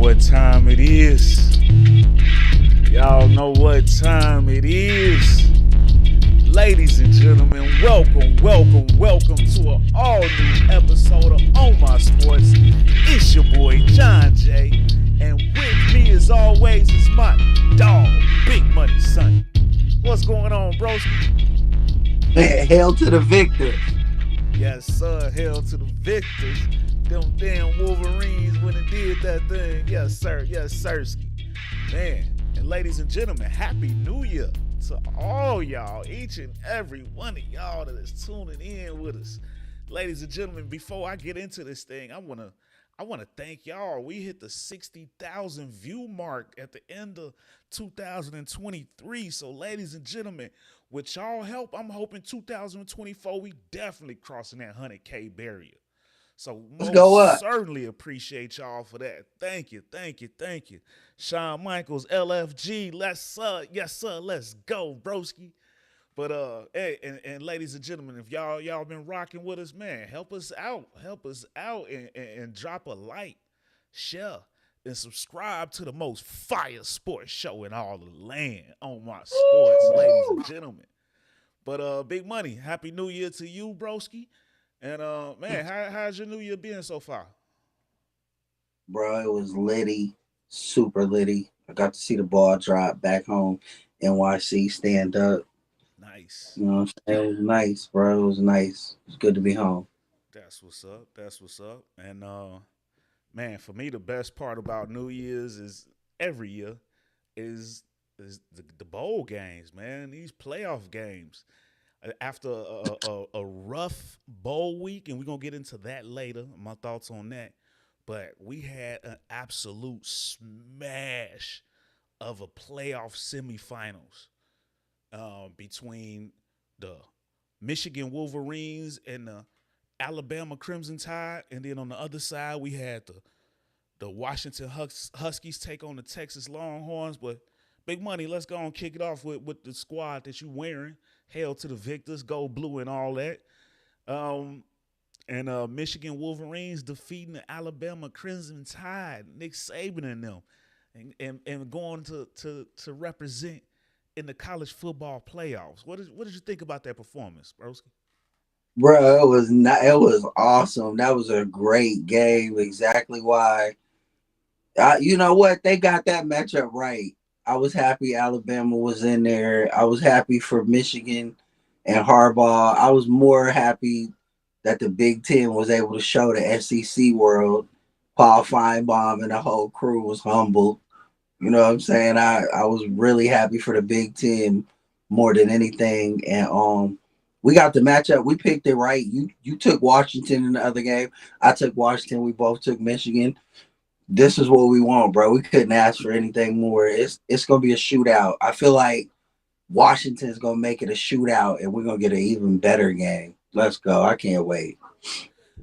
what time it is. Y'all know what time it is. Ladies and gentlemen, welcome to an all new episode of On My Sports. It's your boy John J. And with me as always is my dog, Big Money Sonny. What's going on, bro? Hail to the victor. Yes, sir. Hail to the victors. Them damn Wolverines when it did that thing. Yes, sir. Yes, sirski. Man, and ladies and gentlemen, Happy New Year to all y'all, each and every one of y'all that is tuning in with us. Ladies and gentlemen, before I get into this thing, I wanna thank y'all. We hit the 60,000 view mark at the end of 2023. So, ladies and gentlemen, with y'all help, I'm hoping 2024 we definitely crossing that 100K barrier. So Let's go most up. certainly appreciate y'all for that. Thank you. Shawn Michaels, LFG, yes sir, let's go, broski. But hey, and ladies and gentlemen, if y'all been rocking with us, man, help us out, and drop a like, share, and subscribe to the most fire sports show in all the land on my sports, ladies and gentlemen. But Big Money, Happy New Year to you, broski. And man, how's your New Year been so far? Bro, it was litty, super litty. I got to see the ball drop back home, NYC stand up. Nice. You know what I'm saying? It was nice, bro. It was nice. It was good to be home. That's what's up. That's what's up. And man, for me, the best part about New Year's is every year is the bowl games, man. These playoff games. After a rough bowl week, and we're gonna get into that later. My thoughts on that. But we had an absolute smash of a playoff semifinals between the Michigan Wolverines and the Alabama Crimson Tide, and then on the other side we had the Washington Huskies take on the Texas Longhorns. But Big Money, let's go and kick it off with the squad that you wearing. Hail to the victors, go blue and all that. And Michigan Wolverines defeating the Alabama Crimson Tide, Nick Saban and them, and going to represent in the college football playoffs. What did you think about that performance, broski? Bro, it was not. It was awesome. That was a great game. Exactly why. You know what? They got that matchup right. I was happy Alabama was in there. I was happy for Michigan and Harbaugh. I was more happy that the Big Ten was able to show the SEC world. Paul Feinbaum and the whole crew was humble. You know what I'm saying? I was really happy for the Big Ten more than anything. And we got the matchup. We picked it right. You took Washington in the other game. I took Washington. We both took Michigan. This is what we want, bro. We couldn't ask for anything more. It's gonna be a shootout. I feel like Washington's gonna make it a shootout, and we're gonna get an even better game. Let's go! I can't wait.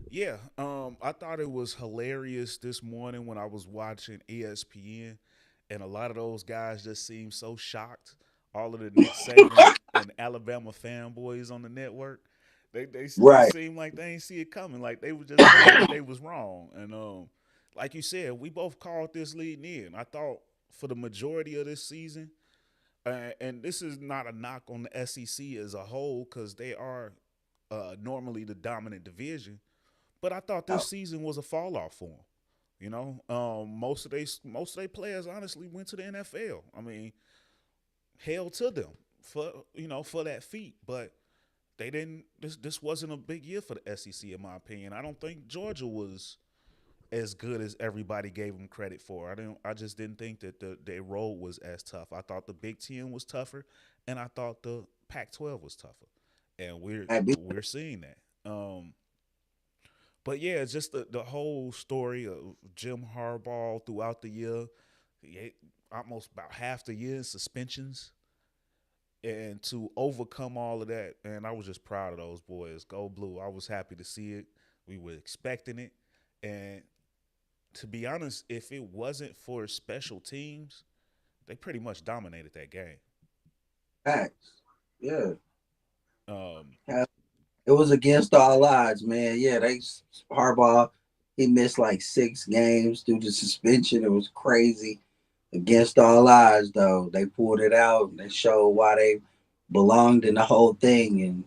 Yeah, I thought it was hilarious this morning when I was watching ESPN, and a lot of those guys just seemed so shocked. All of the Nick Saban and Alabama fanboys on the network, they Right. seemed like they ain't see it coming. Like they were just mad that they was wrong. And like you said, we both called this leading in. I thought for the majority of this season, and this is not a knock on the SEC as a whole because they are normally the dominant division. But I thought this season was a fall off for them. You know, most of they players honestly went to the NFL. I mean, hail to them for that feat. But they didn't. This wasn't a big year for the SEC in my opinion. I don't think Georgia was as good as everybody gave them credit for. I just didn't think that their road was as tough. I thought the Big Ten was tougher, and I thought the Pac-12 was tougher. And we're seeing that. But yeah, it's just the whole story of Jim Harbaugh throughout the year, almost about half the year in suspensions, and to overcome all of that. And I was just proud of those boys. Go blue. I was happy to see it. We were expecting it, and to be honest, if it wasn't for special teams, they pretty much dominated that game. Facts. Yeah. Um, It was against all odds, man. Yeah, they Harbaugh. He missed like 6 games due to suspension. It was crazy. Against all odds, though, they pulled it out. And they showed why they belonged in the whole thing, and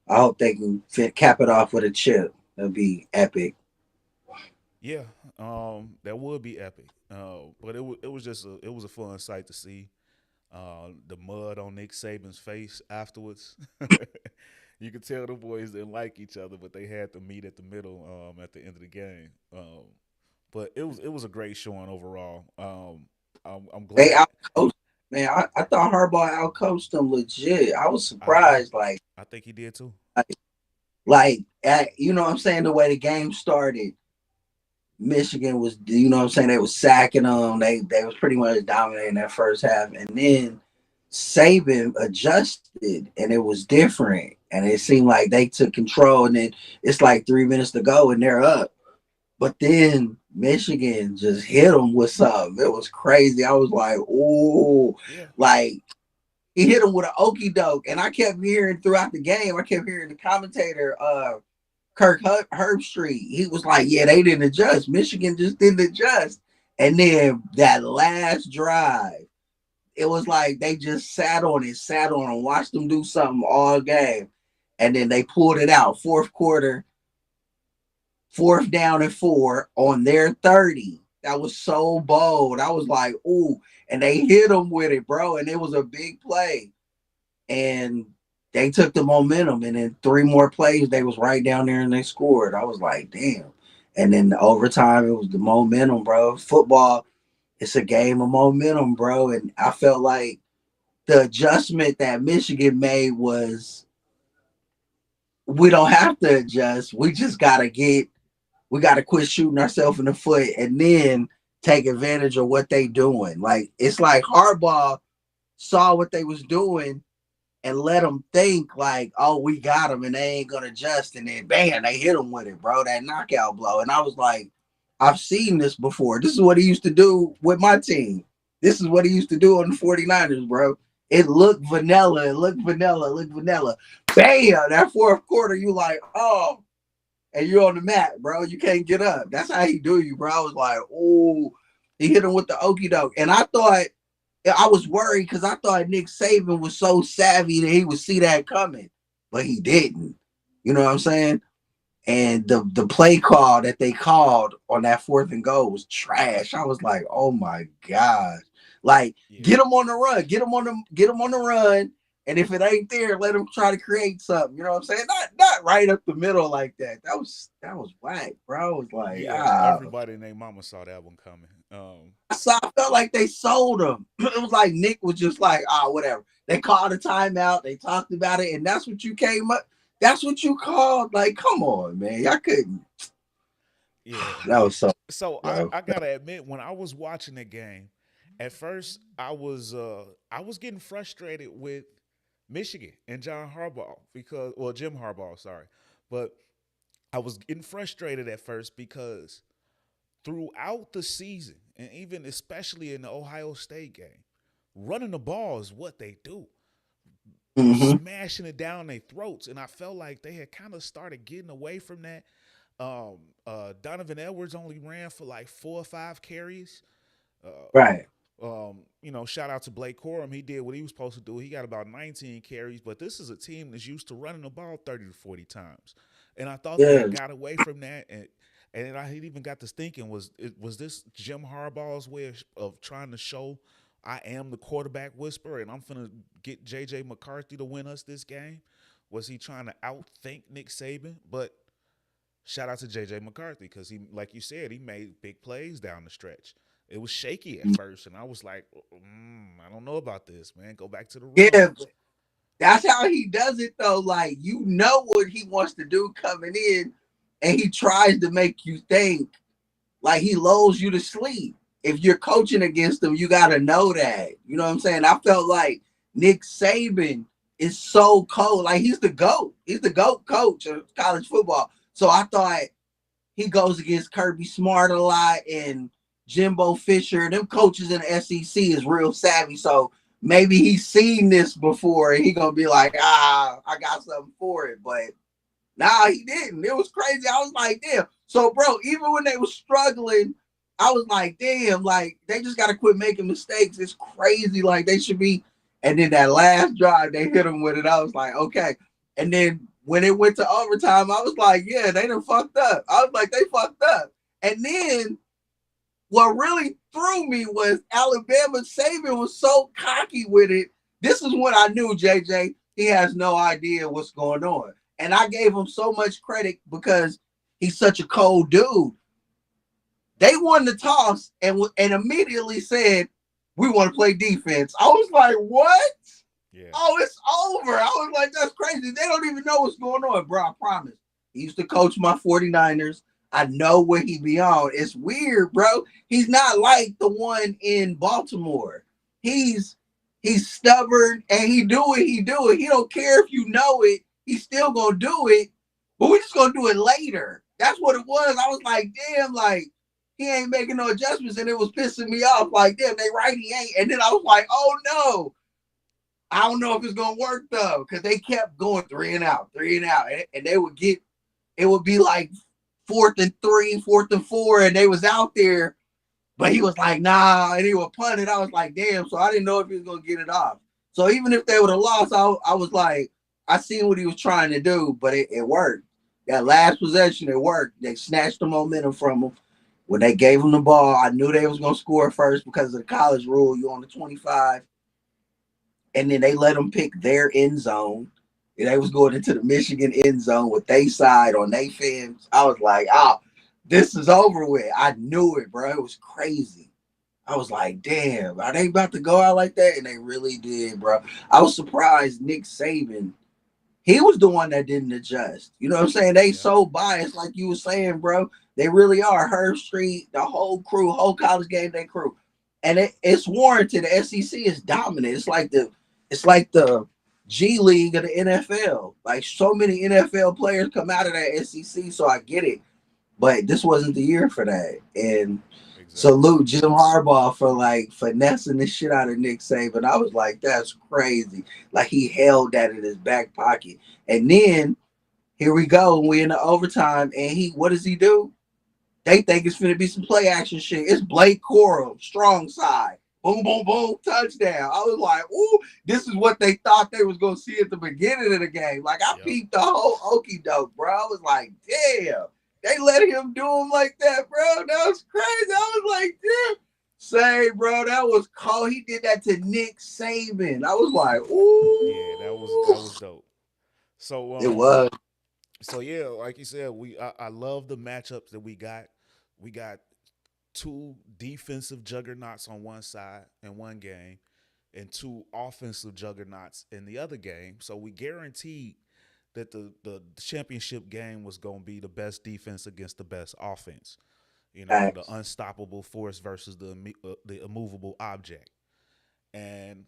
I hope they can cap it off with a chip. That'd be epic. Yeah, that would be epic. But it was just it was a fun sight to see. The mud on Nick Saban's face afterwards. You could tell the boys didn't like each other, but they had to meet at the middle at the end of the game. But it was a great showing overall. I'm They glad. outcoached, man. I thought Harbaugh outcoached them legit. I was I agree. surprised, I think he did too. you know what I'm saying, the way the game started. Michigan was, you know what I'm saying, they was sacking them. They was pretty much dominating that first half, and then Saban adjusted, and it was different, and it seemed like they took control. And then it's like 3 minutes to go, and they're up. But then Michigan just hit them with something. It was crazy. I was like, "Ooh!" Yeah. Like he hit him with an okey doke, and I kept hearing throughout the game. I kept hearing the commentator, Kirk Herbstreit. He was like, "Yeah, they didn't adjust. Michigan just didn't adjust." And then that last drive, it was like they just sat on and watched them do something all game, and then they pulled it out. Fourth quarter, 4th down and 4 on their 30. That was so bold. I was like, "Ooh!" And they hit them with it, bro. And it was a big play. And they took the momentum, and then 3 more plays, they was right down there and they scored. I was like, damn. And then the overtime, it was the momentum, bro. Football, it's a game of momentum, bro. And I felt like the adjustment that Michigan made was, we don't have to adjust. We gotta quit shooting ourselves in the foot and then take advantage of what they doing. Like, it's like Harbaugh saw what they was doing and let them think like, "Oh, we got them and they ain't gonna adjust," and then bam, they hit them with it, bro. That knockout blow. And I was like, I've seen this before. This is what he used to do with my team. This is what he used to do on the 49ers, bro. It looked vanilla. It looked vanilla. It looked vanilla. Bam! That fourth quarter, you like, oh, and you're on the mat, bro. You can't get up. That's how he do you, bro. I was like, oh, he hit him with the okey doke. And I was worried because I thought Nick Saban was so savvy that he would see that coming, but he didn't. You know what I'm saying? And the play call that they called on that 4th and goal was trash. I was like, oh my gosh. Like, Yeah. get him on the run, get him on the run. And if it ain't there, let him try to create something. You know what I'm saying? Not right up the middle like that. That was whack, bro. I was like, Yeah. Everybody and their mama saw that one coming. I felt like they sold him. It was like Nick was just like, whatever. They called a timeout. They talked about it, and that's what you came up. That's what you called. Like, come on, man. Y'all couldn't. Yeah. That was so. So Bro. I gotta admit, when I was watching the game, at first I was getting frustrated with Michigan and John Harbaugh because, well, Jim Harbaugh, sorry, but I was getting frustrated at first because throughout the season, and even especially in the Ohio State game, running the ball is what they do, Mm-hmm. smashing it down their throats. And I felt like they had kind of started getting away from that. Donovan Edwards only ran for like 4 or 5 carries. Right. Shout out to Blake Corum. He did what he was supposed to do. He got about 19 carries, but this is a team that's used to running the ball 30 to 40 times. And I thought they Yeah. had got away from that. And I had even got to thinking, was this Jim Harbaugh's way of trying to show I am the quarterback whisperer and I'm finna get JJ McCarthy to win us this game? Was he trying to outthink Nick Saban? But shout out to JJ McCarthy because he, like you said, he made big plays down the stretch. It was shaky at first, and I was like, I don't know about this, man. Go back to the Yeah. runs. That's how he does it, though. Like, you know what he wants to do coming in, and he tries to make you think. Like, he lulls you to sleep. If you're coaching against him, you got to know that. You know what I'm saying? I felt like Nick Saban is so cold. Like, he's the GOAT. He's the GOAT coach of college football. So I thought he goes against Kirby Smart a lot and Jimbo Fisher. Them coaches in the SEC is real savvy. So maybe he's seen this before and he going to be like, I got something for it. But Nah, he didn't. It was crazy. I was like, damn. So, bro, even when they were struggling, I was like, damn, like they just gotta quit making mistakes. It's crazy. Like they should be. And then that last drive, they hit him with it. I was like, okay. And then when it went to overtime, I was like, yeah, they done fucked up. I was like, they fucked up. And then what really threw me was Alabama Saban was so cocky with it. This is when I knew JJ, he has no idea what's going on. And I gave him so much credit because he's such a cold dude. They won the toss and immediately said, we want to play defense. I was like, what? Yeah. Oh, it's over. I was like, that's crazy. They don't even know what's going on, bro. I promise. He used to coach my 49ers. I know what he be on. It's weird, bro. He's not like the one in Baltimore. He's stubborn and he do it. He do it. He don't care if you know it. He's still gonna do it, but we're just gonna do it later. That's what it was. I was like, damn, like he ain't making no adjustments, and it was pissing me off. Like, damn, they right, he ain't. And then I was like, oh no, I don't know if it's gonna work though, because they kept going 3-and-out, 3-and-out, and they would get it would be like 4th-and-3, 4th-and-4, and they was out there, but he was like, nah, and he would punt it. I was like, damn, so I didn't know if he was gonna get it off. So even if they would have lost, I was like, I seen what he was trying to do, but it worked. That last possession, it worked. They snatched the momentum from him. When they gave him the ball, I knew they was gonna score first because of the college rule. You on the 25, and then they let them pick their end zone. And they was going into the Michigan end zone with they side on they fans. I was like, oh, this is over with. I knew it, bro. It was crazy. I was like, damn, are they about to go out like that? And they really did, bro. I was surprised Nick Saban, he was the one that didn't adjust. You know what I'm saying? They Yeah. so biased, like you were saying, bro. They really are. Herb Street, the whole crew, whole college game day crew. And it's warranted. The SEC is dominant. It's like the G League of the NFL. Like so many NFL players come out of that SEC, so I get it. But this wasn't the year for that. And Exactly. salute Jim Harbaugh for like finessing the shit out of Nick Saban. I was like, that's crazy. Like he held that in his back pocket. And then here we go. We in the overtime, and what does he do? They think it's gonna be some play action shit. It's Blake Corum, strong side. Boom, boom, boom, touchdown. I was like, ooh, this is what they thought they was gonna see at the beginning of the game. Like I Yep. peeped the whole okey doke, bro. I was like, damn, they let him do him like that, bro. That was crazy. I was like, damn. Say, bro, that was cold. He did that to Nick Saban. I was like, Yeah, that was ooh. dope. So It was. so yeah, like you said, I love the matchups that we got. We got two defensive juggernauts on one side in one game and two offensive juggernauts in the other game. So we guaranteed that the championship game was going to be the best defense against the best offense. You know, the Facts. unstoppable force versus the immovable object. And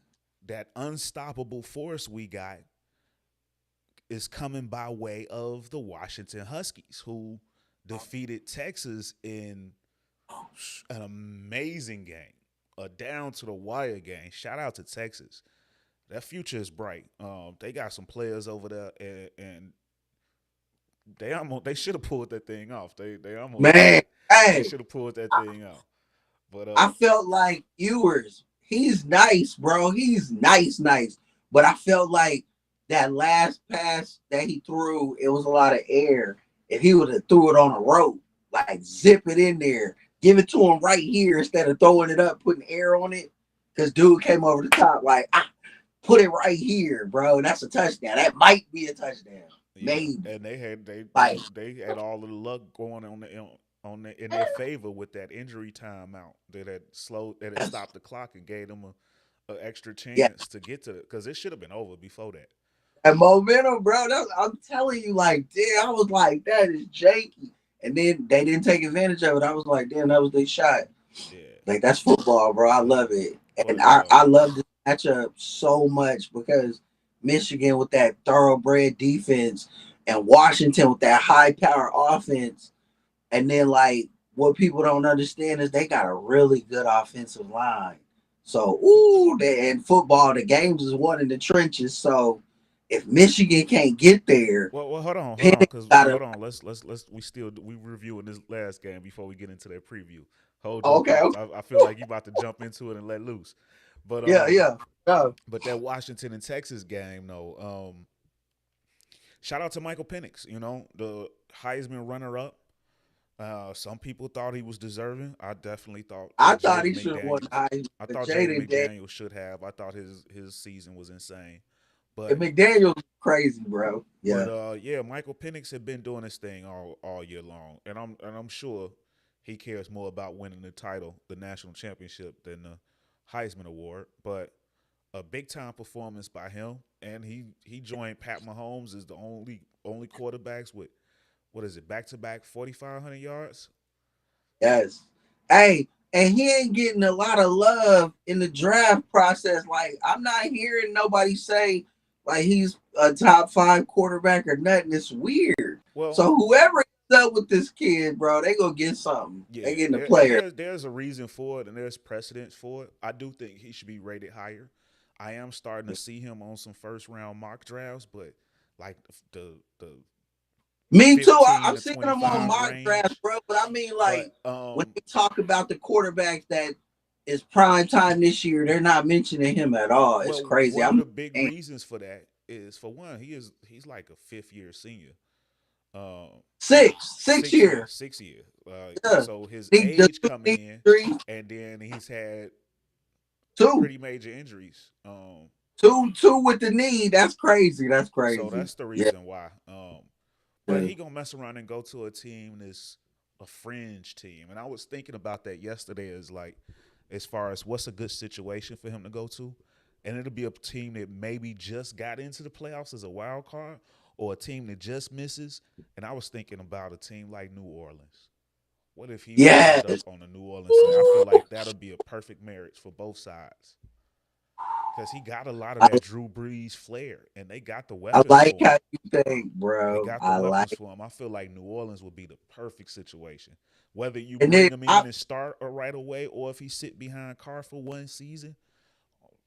that unstoppable force we got is coming by way of the Washington Huskies, who defeated Texas in an amazing game, a down to the wire game. Shout out to Texas. That future is bright. They got some players over there, and they should have pulled that thing off. They almost Man, did. They hey, should have pulled that thing off. But I felt like Ewers, he's nice, bro. He's nice, nice. But I felt like that last pass that he threw, it was a lot of air. If he would have threw it on a rope, like zip it in there, give it to him right here instead of throwing it up, putting air on it. Because dude came over the top, like, put it right here, bro. And that's a touchdown. That might be a touchdown. yeah, Maybe. and Like, they had all of the luck going in their favor with that injury timeout that had stopped the clock and gave them a extra yeah. chance to get to it because it should have been over before that. And momentum, bro. I'm telling you, like, damn, I was like, that is janky. And then they didn't take advantage of it. I was like, damn, that was their shot. Yeah, Like, that's football, bro. I but love it. but And I love this matchup so much because Michigan with that thoroughbred defense and Washington with that high power offense. And then, like, what people don't understand is they got a really good offensive line. So, ooh, in football, the games is won in the trenches. So, if Michigan can't get there, Well, hold on, Penix because got to. hold on. Let's we reviewing this last game before we get into that preview. Hold your Okay, thoughts. okay, I feel like you about to jump into it and let loose, but yeah, yeah, yeah. that Washington and Texas game though, shout out to Michael Penix. You know, the Heisman runner up. Some people thought he was deserving. I definitely thought I thought Jaden he should have won McDaniels. Heisman, I but thought Jaden Jaden Daniels McDaniels should have. I thought his season was insane. and But McDaniels was crazy, bro. Yeah, yeah, Michael Penix had been doing his thing all year long, and I'm sure he cares more about winning the title, the national championship, than the Heisman Award. But a big time performance by him, and he joined Pat Mahomes as the only quarterbacks with what is it, back to back 4,500 yards. yes. Hey, and he ain't getting a lot of love in the draft process. Like, I'm not hearing nobody say like he's a top 5 quarterback or nothing. It's weird. Well, So whoever is up with this kid, bro, they gonna get something. They yeah, getting a and player. there's a reason for it, and there's precedence for it. I do think he should be rated higher. I am starting to see him on some first round mock drafts, but like the Me too. 15 I'm to seeing them on 25 mock drafts, range. bro. But I mean, But like, when they talk about the quarterbacks that is prime time this year, they're not mentioning him at all. It's well, crazy. one of I'm the big like, reasons for that is for one, he's like a fifth year senior. So six year. 6 year. Yeah. So his The age two coming knee in, injuries, and then he's had two, pretty major injuries. two with the knee. That's crazy. That's So crazy. that's the Yeah. reason why. But Yeah. he gonna mess around and go to a team that's a fringe team. And I was thinking about that yesterday as like as far as what's a good situation for him to go to. And it'll be a team that maybe just got into the playoffs as a wild card or a team that just misses. And I was thinking about a team like New Orleans. What if he wound up Yes. on the New Orleans side? I feel like that'll be a perfect marriage for both sides because he got a lot of I, that Drew Brees flair, and they got the I weapons like for him. how you think, They bro. got the I weapons like. for him. I feel like New Orleans would be the perfect situation. Whether you And then bring him in and start right away, or if he sit behind Carr for one season,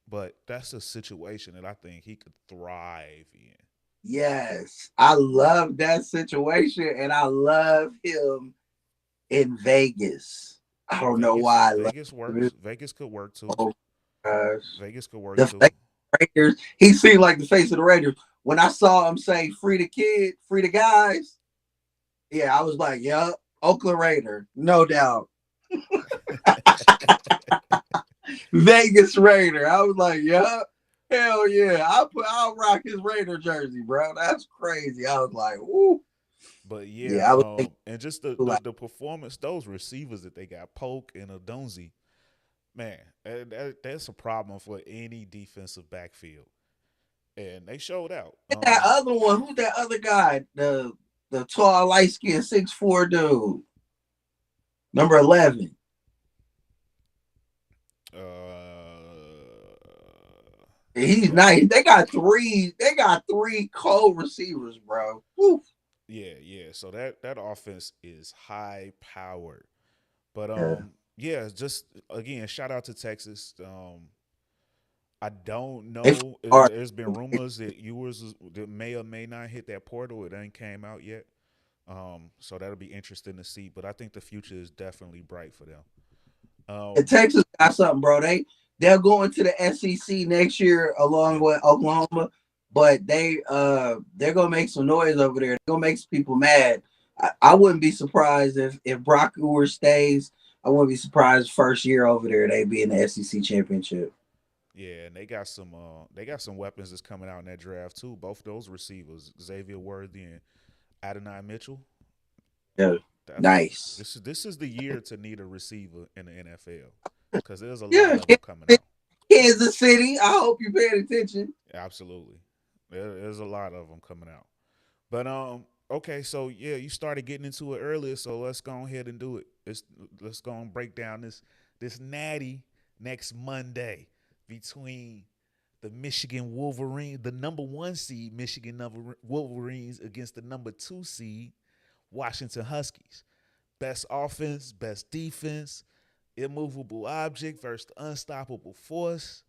but that's a situation that I think he could thrive in. yes, I love that situation, and I love him in Vegas. I don't know why I love Vegas him. works. Vegas could work too. Oh gosh. Vegas could work The too. face of the Raiders, he seemed like the face of the Raiders. When I saw him say free the kid, free the guys, yeah, I was like, yup, Oakland Raider, no doubt. Vegas Raider. I was like, yup, hell yeah. I'll rock his Raider jersey, bro. That's crazy. I was like, woo. But yeah, Yeah, I was and just like, the performance, those receivers that they got, Polk and Adonzi, man, that's a problem for any defensive backfield, and they showed out. that other one, who's that other guy? The tall, light skinned 6'4" dude. Number 11. He's Yeah, nice. They got three cold receivers, bro. Woo. yeah. So that offense is high powered, but Yeah. yeah, just again, shout out to Texas. I don't They know. are There's been rumors that Ewers that may or may not hit that portal. It ain't came out yet. So that'll be interesting to see. But I think the future is definitely bright for them. and Um, Texas got something, bro. They'll go into the SEC next year along yeah, with Oklahoma, but they're gonna make some noise over there. They're gonna make some people mad. I wouldn't be surprised if Brock Ewers stays. I wouldn't be surprised first year over there they be in the SEC championship. yeah, and they got some weapons that's coming out in that draft too. Both those receivers, Xavier Worthy and Adonai Mitchell. Yeah, Definitely, nice. this is the year to need a receiver in the NFL because there's a lot Yeah, of them coming out. Kansas City. I hope you paying attention. Absolutely, there's a lot of them coming out. But okay, so yeah, you started getting into it earlier, so let's go ahead and do it. Let's go and break down this natty next Monday between the Michigan Wolverines, the number 1 seed Michigan Wolverines against the number 2 seed Washington Huskies. Best offense, best defense, immovable object versus the unstoppable force.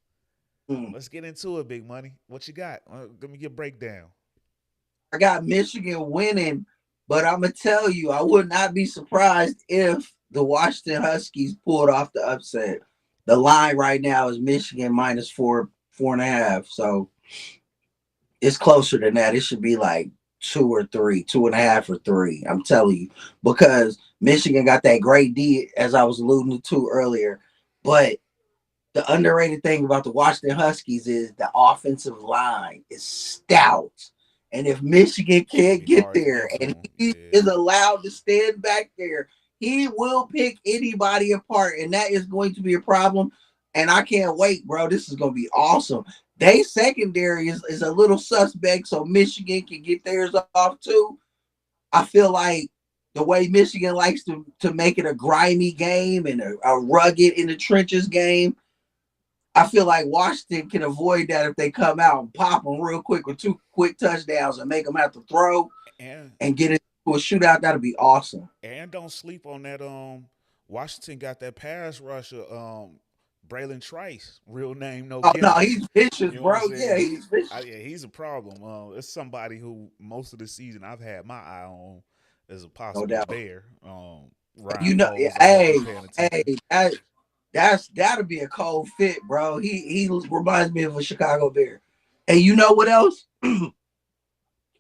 Hmm. Let's get into it, big money. What you got? Give me your breakdown. I got Michigan winning, but I'm gonna tell you, I would not be surprised if the Washington Huskies pulled off the upset. The line right now is Michigan minus four, 4.5. So it's closer than that. It should be like 2 or 3, 2.5 or 3. I'm telling you, because Michigan got that great D, as I was alluding to earlier. But the underrated thing about the Washington Huskies is the offensive line is stout. And if Michigan It's gonna can't be get hard to there get to and him. he Yeah. is allowed to stand back there, he will pick anybody apart. And that is going to be a problem. And I can't wait, bro. This is going to be awesome. They secondary is a little suspect, so Michigan can get theirs off too. I feel like the way Michigan likes to make it a grimy game and a rugged in the trenches game, I feel like Washington can avoid that if they come out and pop them real quick with 2 quick touchdowns and make them have to throw And and get into a shootout. That'd be awesome. and don't sleep on that. Washington got that pass rusher. Braylon Trice, real name no Oh no, gimmicks. he's vicious, You know what I'm bro. saying? Yeah, he's vicious. Yeah, he's a problem. It's somebody who most of the season I've had my eye on as a No possible doubt. bear. Ryan You know, Poles, I hope hey, you paying hey, attention. that'll be a cold fit, bro. He reminds me of a Chicago Bear. And you know what else?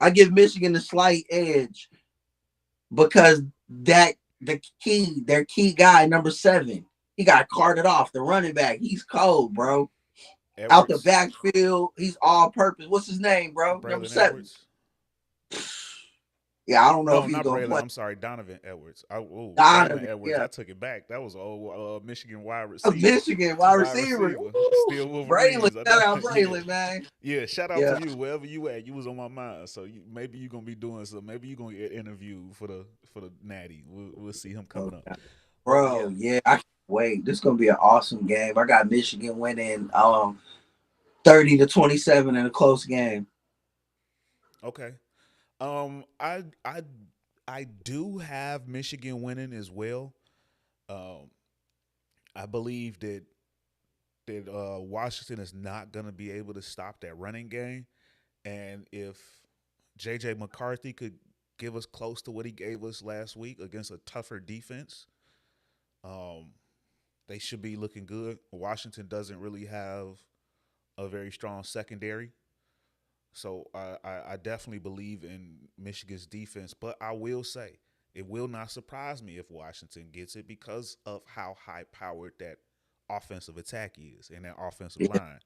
I give Michigan a slight edge because that their key guy, number 7, he got carted off. The running back, he's cold, bro. Out the Edwards, backfield, he's all purpose. What's his name, bro? Number Braylon 7. Edwards. Yeah, I don't know if No, he's not gonna Braylon. play. I'm sorry, Donovan Edwards. Braylon Donovan, Edwards. yeah. I took it back. That was old Michigan wide Of receiver. Michigan wide Wide receiver. receiver. Woo! Still Braylon, Wolverines. I know. shout out Yeah. Braylon, man. Yeah, shout out to Yeah. you wherever you at. You was on my mind, so maybe you gonna be doing some. Maybe you gonna get interviewed for the Natty. We'll see him Oh, coming up. But bro, yeah, yeah, I can't wait. This is gonna be an awesome game. I got Michigan winning 30-27 in a close game. okay. Um, I I I do have Michigan winning as well. Um, I believe that Washington is not gonna be able to stop that running game, and if JJ McCarthy could give us close to what he gave us last week against a tougher defense, um, they should be looking good. Washington doesn't really have a very strong secondary. So I definitely believe in Michigan's defense. But I will say it will not surprise me if Washington gets it because of how high powered that offensive attack is and that offensive Yeah, line.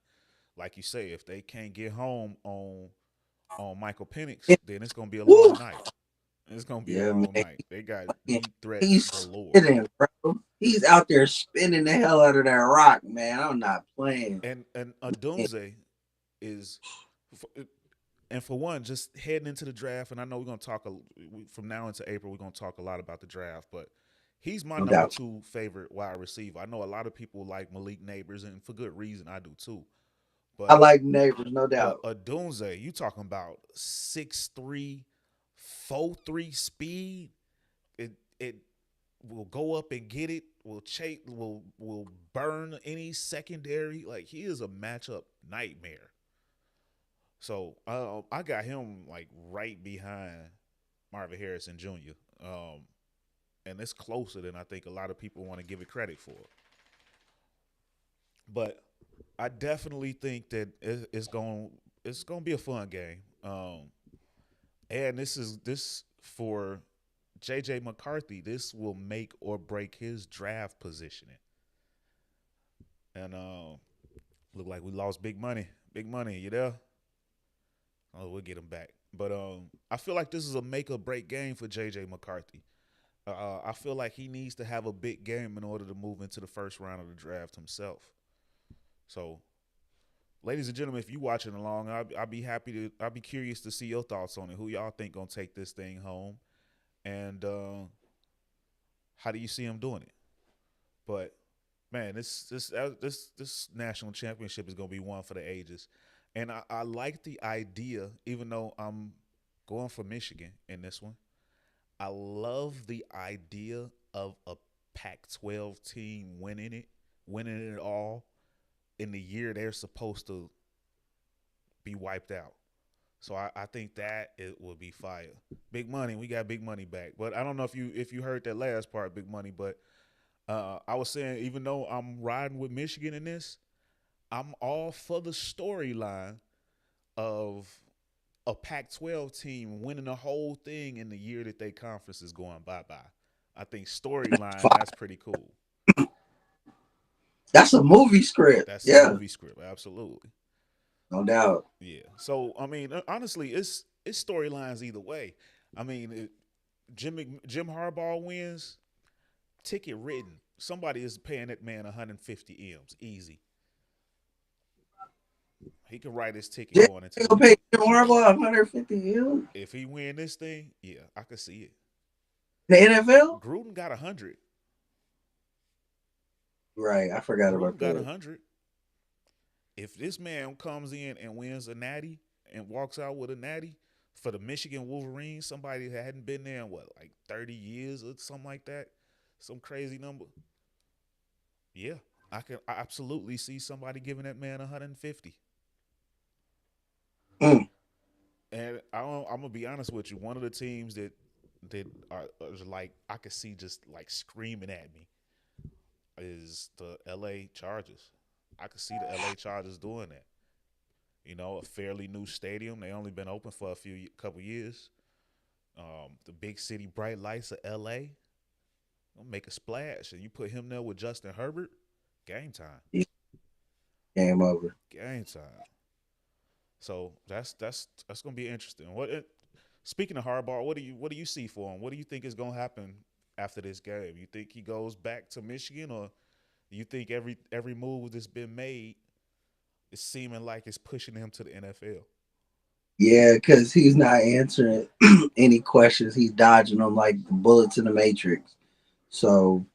Like you say, if they can't get home on Michael Penix, yeah. then it's gonna be a Woo! long night. It's gonna be a Yeah, long man. night. They got Yeah. deep threats He's galore. spinning, bro. He's out there spinning the hell out of that rock, man. I'm not playing. And Adunze is and for one, just heading into the draft, and I know we're going to talk from now into April. We're going to talk a lot about the draft, but he's my No number doubt. 2 favorite wide receiver. I know a lot of people like Malik Neighbors, and for good reason, I do too. I But like neighbors, no doubt. Adunze, you talking about 6'3", 4'3" speed? It will go up and get it. Will chase. Will burn any secondary. Like he is a matchup nightmare. So I got him like right behind Marvin Harrison Jr. And it's closer than I think a lot of people want to give it credit for. But I definitely think that it's going to be a fun game. And this for JJ McCarthy. This will make or break his draft positioning. And look like we lost big money. Big money, you there? Oh, we'll get him back. But I feel like this is a make or break game for JJ McCarthy. I feel like he needs to have a big game in order to move into the first round of the draft himself. So, ladies and gentlemen, if you watching along, I'll be curious to see your thoughts on it. Who y'all think gonna take this thing home, and how do you see him doing it? But man, this national championship is gonna be one for the ages, and I like the idea, even though I'm going for Michigan in this one. I love the idea of a Pac-12 team winning it all, in the year they're supposed to be wiped out. So I think that it will be fire. Big money, we got big money back. But I don't know if you heard that last part, big money. But I was saying, even though I'm riding with Michigan in this, I'm all for the storyline of a Pac-12 team winning the whole thing in the year that their conference is going bye-bye. I think storyline, that's pretty cool. That's a movie script. That's a Yeah, movie script, absolutely. no doubt. Yeah. So I mean, honestly, it's storylines either way. I mean, Jim Harbaugh wins, ticket written. Somebody is paying that man 150 M's easy. He can write his ticket Jay going into gonna pay Jim Harbaugh 150 mil. if he win this thing. Yeah, I could see it. The NFL? Gruden got 100. Right, I forgot Gruden about got that. 100. If this man comes in and wins a natty and walks out with a natty for the Michigan Wolverines, somebody that hadn't been there in what, like 30 years or something like that, some crazy number. Yeah, I absolutely see somebody giving that man 150. Mm. And I'm gonna be honest with you. One of the teams are like I could see just like screaming at me is the L.A. Chargers. I could see the L.A. Chargers doing that. You know, a fairly new stadium. They only been open for couple years. The big city bright lights of L.A. Gonna make a splash, and you put him there with Justin Herbert. Game time. Game over. Game time. So that's gonna be interesting. Speaking of Harbaugh, what do you see for him? What do you think is gonna happen after this game? You think he goes back to Michigan, or do you think every move that's been made is seeming like it's pushing him to the NFL? Yeah, because he's not answering any questions. He's dodging them like the bullets in the Matrix. So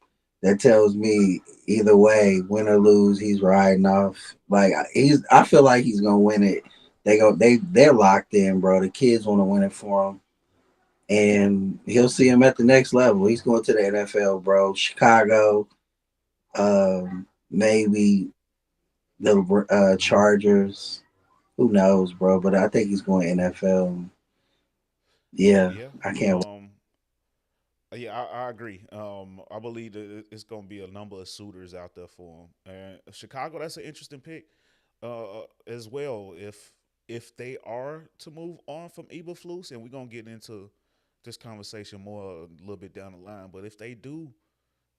that tells me either way, win or lose, he's riding off. Like I feel like he's gonna win it. They're locked in, bro. The kids want to win it for him, and he'll see him at the next level. He's going to the NFL, bro. Chicago, maybe the Chargers. Who knows, bro? But I think he's going NFL. Yeah, Yeah. I can't. Yeah, I agree. I believe that it's going to be a number of suitors out there for him. And Chicago, that's an interesting pick as well. If they are to move on from Eberflus, and we're going to get into this conversation more a little bit down the line, but if they do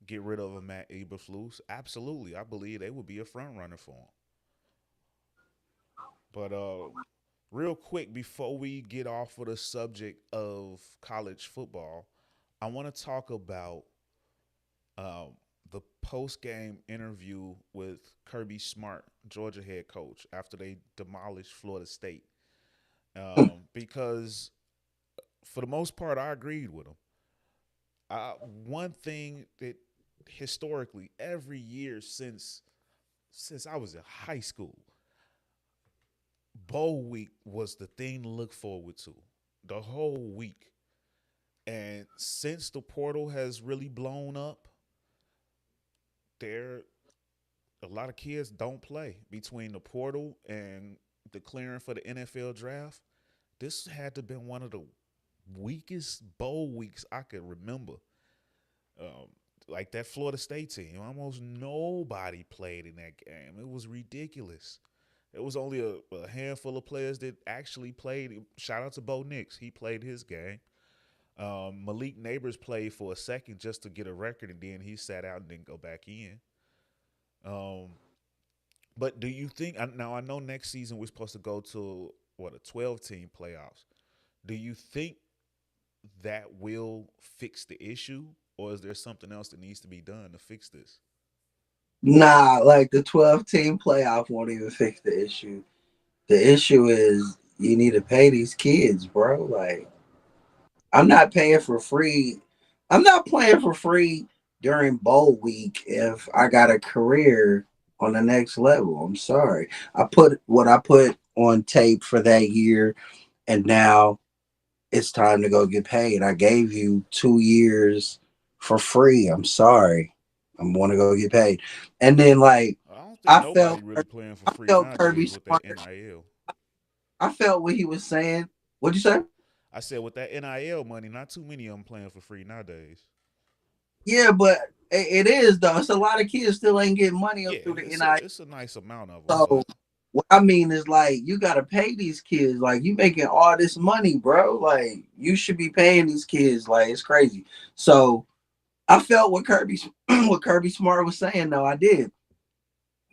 get rid of a Matt Eberflus, absolutely, I believe they would be a front runner for him. But real quick, before we get off of the subject of college football, I want to talk about um, the post game interview with Kirby Smart, Georgia head coach, after they demolished Florida State. Because for the most part, I agreed with him. One thing that historically, every year since I was in high school, bowl week was the thing to look forward to the whole week. And since the portal has really blown up, there a lot of kids don't play between the portal and the clearing for the NFL draft. This had to have been one of the weakest bowl weeks I could remember. Um, like that Florida State team, almost nobody played in that game. It was ridiculous. It was only a handful of players that actually played. Shout out to Bo Nix. He played his game. Malik Neighbors played for a second just to get a record, and then he sat out and didn't go back in. Um, but do you think now? I know next season we're supposed to go to what, a 12-team playoffs. Do you think that will fix the issue, or is there something else that needs to be done to fix this? Nah, like the 12-team playoff won't even fix the issue. The issue is you need to pay these kids, bro. Like I'm not paying for free. I'm not playing for free during bowl week if I got a career on the next level. I'm sorry. I put what I put on tape for that year, and now it's time to go get paid. I gave you 2 years for free. I'm sorry. I'm want to go get paid. And then like I don't think I felt nobody really playing for I free felt Kirby nowadays with that Smart. NIL. I felt what he was saying. What'd you say? I said with that NIL money, not too many of them playing for free nowadays. Yeah, but it is though. It's a lot of kids still ain't getting money Yeah, up through the it's NIL. a nice amount of them, So but what I mean is like you gotta pay these kids. Like you making all this money, bro. Like you should be paying these kids. Like it's crazy. So I felt what Kirby what Kirby Smart was saying. Though I did.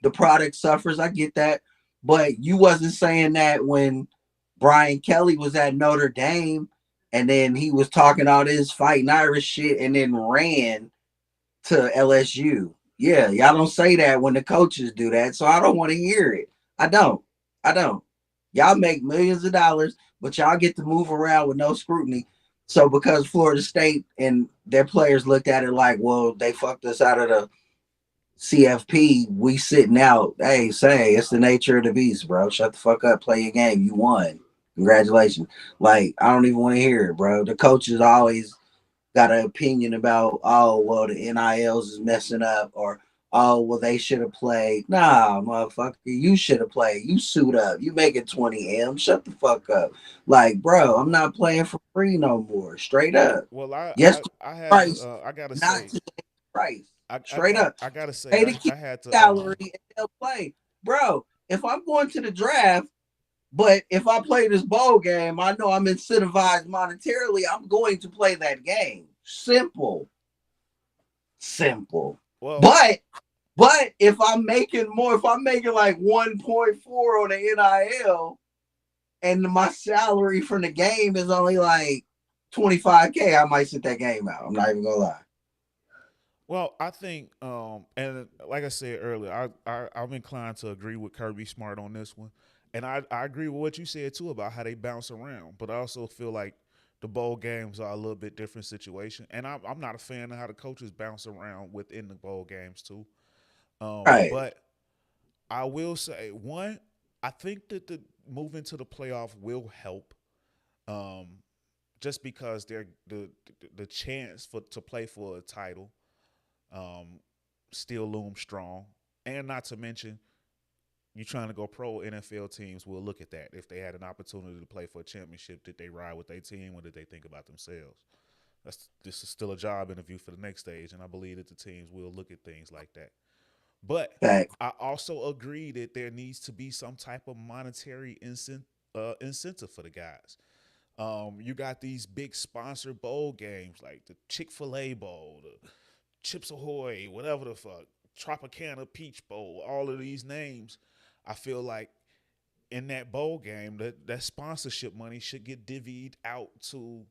The product suffers. I get that, but you wasn't saying that when Brian Kelly was at Notre Dame, and then he was talking all this fighting Irish shit, and then ran to LSU. Yeah, y'all don't say that when the coaches do that, so I don't want to hear it. I don't. I don't. Y'all make millions of dollars, but y'all get to move around with no scrutiny. So because Florida State and their players looked at it like, well, they fucked us out of the CFP, we sitting out. Hey, say it's the nature of the beast, bro. Shut the fuck up, play your game. You won. Congratulations. Like, I don't even want to hear it, bro. The coaches always got an opinion about, oh, well, the NILs is messing up, or oh, well, they should have played. Nah, motherfucker, you should have played. You suit up. You making 20M. Shut the fuck up. Like, bro, I'm not playing for free no more. Straight up. well, Yes, I had to price, I gotta not say today's price. Straight up. I gotta say Pay the kid I had to salary and they'll play. Bro, if I'm going to the draft, but if I play this bowl game, I know I'm incentivized monetarily. I'm going to play that game. Simple. Simple. well But if I'm making more, if I'm making like 1.4 on the NIL and my salary from the game is only like 25K, I might sit that game out. I'm not even gonna lie. well, I think, and like I said earlier, I'm inclined to agree with Kirby Smart on this one, and I agree with what you said too about how they bounce around. But I also feel like the bowl games are a little bit different situation, and I'm not a fan of how the coaches bounce around within the bowl games too. Right. But I will say one, I think that the moving to the playoff will help. Um, just because they're the chance for to play for a title um, still looms strong. And not to mention, you trying to go pro, NFL teams will look at that. If they had an opportunity to play for a championship, did they ride with their team or did they think about themselves? This is still a job interview for the next stage, and I believe that the teams will look at things like that. But Fact. I also agree that there needs to be some type of monetary incentive for the guys. You got these big sponsored bowl games like the Chick-fil-A Bowl, the Chips Ahoy, whatever the fuck, Tropicana Peach Bowl, all of these names. I feel like in that bowl game, that sponsorship money should get divvied out to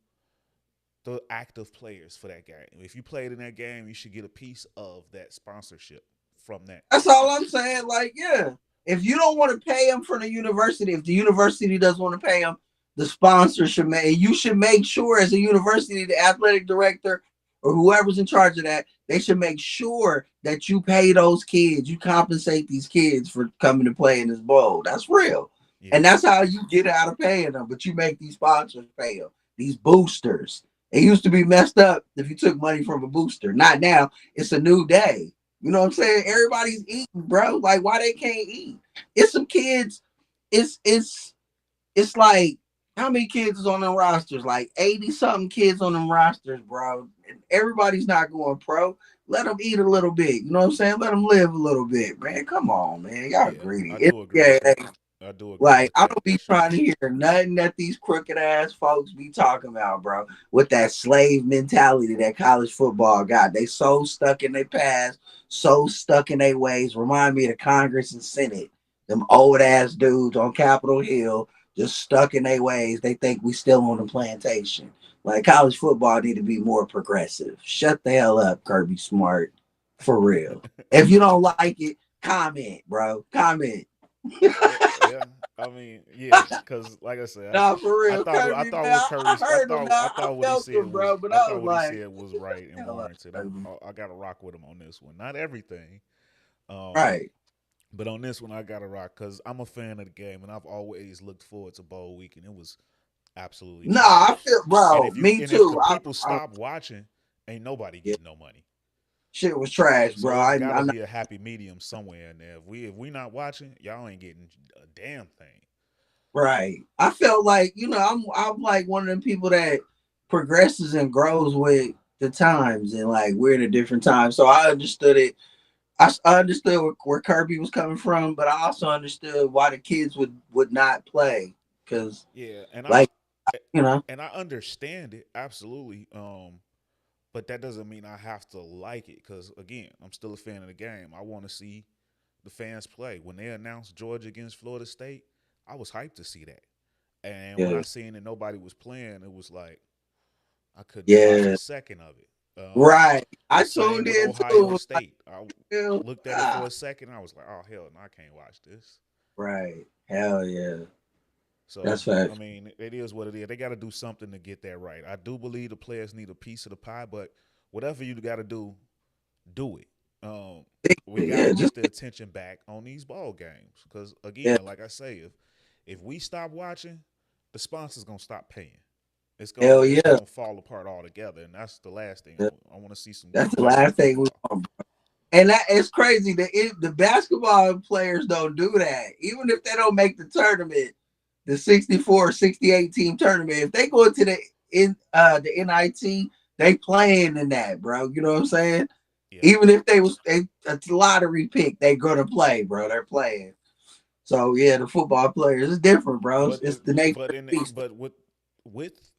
the active players for that game. If you played in that game, you should get a piece of that sponsorship from that. That's all I'm saying. Like, yeah, if you don't want to pay them for the university, if the university doesn't want to pay them, the sponsor should make. You should make sure, as a university, the athletic director or whoever's in charge of that, they should make sure that you pay those kids, you compensate these kids for coming to play in this bowl. That's real, Yeah, and that's how you get out of paying them. But you make these sponsors pay them. These boosters. It used to be messed up if you took money from a booster. Not now. It's a new day. You know what I'm saying? Everybody's eating, bro. Like, why they can't eat? It's some kids. It's like how many kids is on them rosters? Like 80 something kids on them rosters, bro. And everybody's not going pro. Let them eat a little bit. You know what I'm saying? Let them live a little bit, man. Come on, man. Y'all yeah, greedy. I do agree Yeah, with that. I do agree like with I that don't for be sure. trying to hear nothing that these crooked ass folks be talking about, bro. With that slave mentality that college football got. They so stuck in their past, so stuck in their ways. Remind me of the Congress and Senate. Them old ass dudes on Capitol Hill just stuck in their ways. They think we still on the plantation. Like college football need to be more progressive. Shut the hell up, Kirby Smart. For real. If you don't like it, comment, bro. Comment. Yeah. I mean, yeah, because like I said, Nah, for I real, thought Kirby, I man. thought what I heard him. I Now I thought what he felt said him, was bro. But I was like, right and hell up, warranted. Kirby. I got to rock with him on this one. Not everything, um, Right. but on this one I got to rock because I'm a fan of the game and I've always looked forward to bowl week and it was absolutely Nah, I trash. feel, And bro. Me if too. the people stop watching, ain't nobody Yeah, getting no money. Shit was trash, bro. So it's got to I'm not be a happy medium somewhere in there. If we not watching, y'all ain't getting a damn thing. right. I felt like, I'm like one of them people that progresses and grows with the times, and like we're in a different time. So I understood it. I understood where Kirby was coming from, but I also understood why the kids would not play because, Yeah, like, you know, and I understand it absolutely. But that doesn't mean I have to like it because again, I'm still a fan of the game. I want to see the fans play. When they announced Georgia against Florida State, I was hyped to see that. And when yeah, I seen that nobody was playing, it was like I couldn't watch a yeah, second of it. right. The I same tuned with in Ohio too. Like, State. I hell, looked at it for a second. I was like, oh hell, no, I can't watch this. right. Hell yeah. That's So I fact. mean, it is what it is. They got to do something to get that right. I do believe the players need a piece of the pie, but whatever you got to do it. Um, we got to Yeah, just get the attention back on these ball games because yeah. again, like I say, if we stop watching, the sponsors gonna stop paying. Hell It's yeah. gonna fall apart altogether, and that's the last thing I Yeah. want. I want to see some That's the quality last thing we football. want. And that it's crazy. The basketball players don't do that. Even if they don't make the tournament, the 64, 68 team tournament, if they go into the NIT, they playing in that, bro. You know what I'm saying? Yeah, Even if they was a lottery pick, they gonna play, bro. They're playing. So yeah, the football players is different, bro. but It's the nature of but the beast. with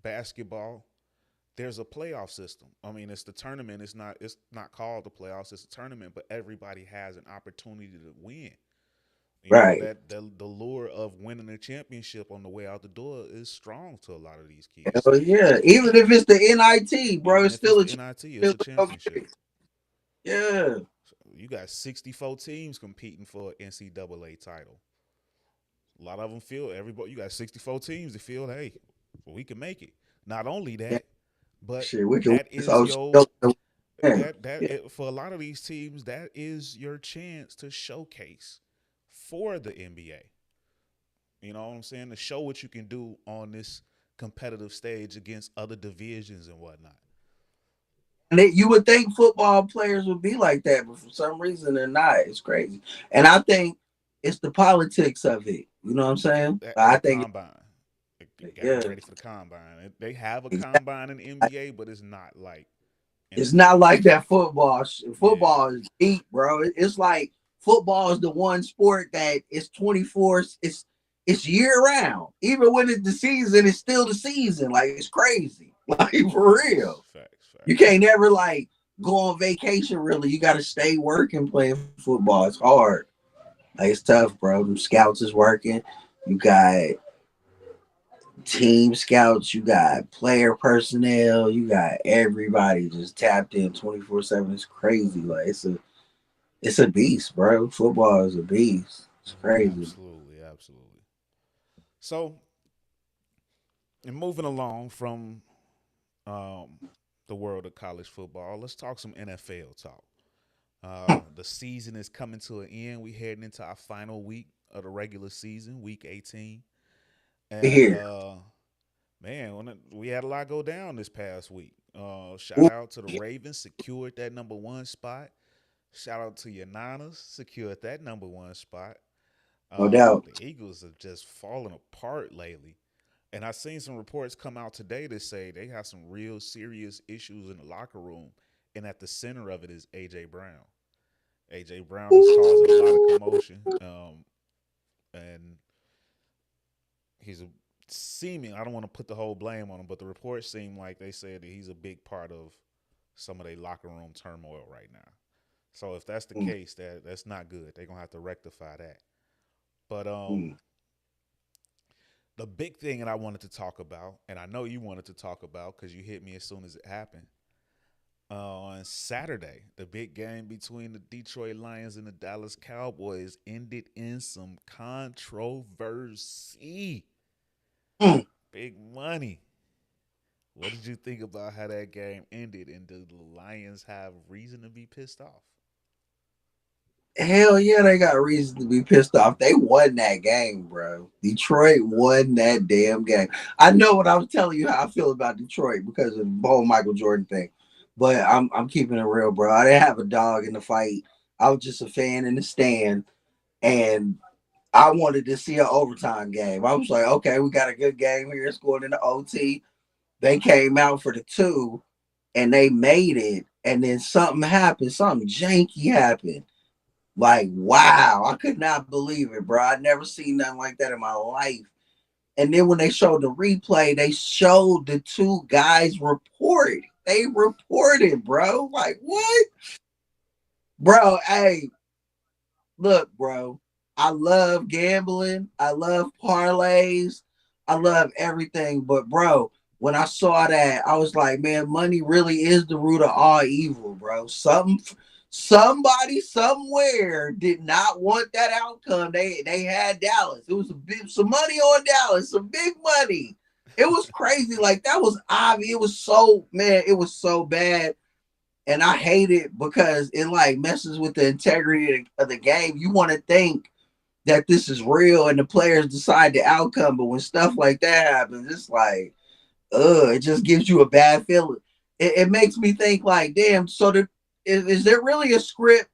basketball, there's a playoff system. I mean, it's the tournament. It's not called the playoffs. It's a tournament, but everybody has an opportunity to win. You know Right. that the lure of winning a championship on the way out the door is strong to a lot of these kids. Hell yeah. Even if it's the NIT, bro, Even it's if it's still a the chance. NIT, it's Still a go get championship. it. Yeah. So you got 64 teams competing for an NCAA title. A lot of them feel everybody. You got 64 teams that feel, hey, we can make it. Not only Yeah. that, but Shit, we can that win. is So your yeah. Yeah. for a lot of these teams, that is your chance to showcase for the NBA. You know what I'm saying? To show what you can do on this competitive stage against other divisions and whatnot. And you would think football players would be like that, but for some reason they're not. It's crazy. And I think it's the politics of it. You know what I'm saying? At I the think, combine. Got to yeah, get ready for the combine. They have a exactly. combine in the NBA, but it's not like It's not NFL. like that football. Yeah, Football is deep, bro. It's like football is the one sport that is 24. It's year round. Even when it's the season, it's still the season. Like it's crazy. Like for real. facts, facts, You facts. can't never like go on vacation. Really, you got to stay working playing football. It's hard. Like it's tough, bro. Them scouts is working. You got team scouts. You got player personnel. You got everybody just tapped in 24/7. It's crazy. Like it's a beast, bro. Football is a beast. It's crazy. Absolutely, absolutely. So, and moving along from um, the world of college football, let's talk some NFL talk. The season is coming to an end. We heading into our final week of the regular season, week 18, and Here. man, we had a lot go down this past week. Shout Ooh, out to the Ravens, secured that number one spot. Shout out to your Niners, secured that number one spot. no doubt. The Eagles have just fallen apart lately. And I seen some reports come out today that say they have some real serious issues in the locker room. And at the center of it is A.J. Brown. A.J. Brown is causing a lot of commotion. And he's a I don't want to put the whole blame on him, but the reports seem like they said that he's a big part of some of their locker room turmoil right now. So if that's the case, that's not good. They're gonna have to rectify that. But the big thing that I wanted to talk about, and I know you wanted to talk about because you hit me as soon as it happened. On Saturday, the big game between the Detroit Lions and the Dallas Cowboys ended in some controversy. Mm. Big money. What did you think about how that game ended? And do the Lions have reason to be pissed off? Hell yeah, they got reason to be pissed off. They won that game, bro. Detroit won that damn game. I know what I was telling you how I feel about Detroit because of the whole Michael Jordan thing. But I'm keeping it real, bro. I didn't have a dog in the fight. I was just a fan in the stand, and I wanted to see an overtime game. I was like, okay, we got a good game here. It's going into OT. They came out for the two, and they made it. And then something happened. Something janky happened. Like, wow, I could not believe it, bro. I'd never seen nothing like that in my life. And then when they showed the replay, they showed the two guys report. They reported, bro. Like, what? Bro, hey, look, bro. I love gambling. I love parlays. I love everything. But, bro, when I saw that, I was like, man, money really is the root of all evil, bro. Somebody somewhere did not want that outcome. They had Dallas. It was some money on Dallas, some big money. It was crazy. Like that was obvious. It was so man. It was so bad, and I hate it because it like messes with the integrity of the game. You want to think that this is real, and the players decide the outcome, but when stuff like that happens, it's like, it just gives you a bad feeling. It makes me think like, damn. So is there really a script?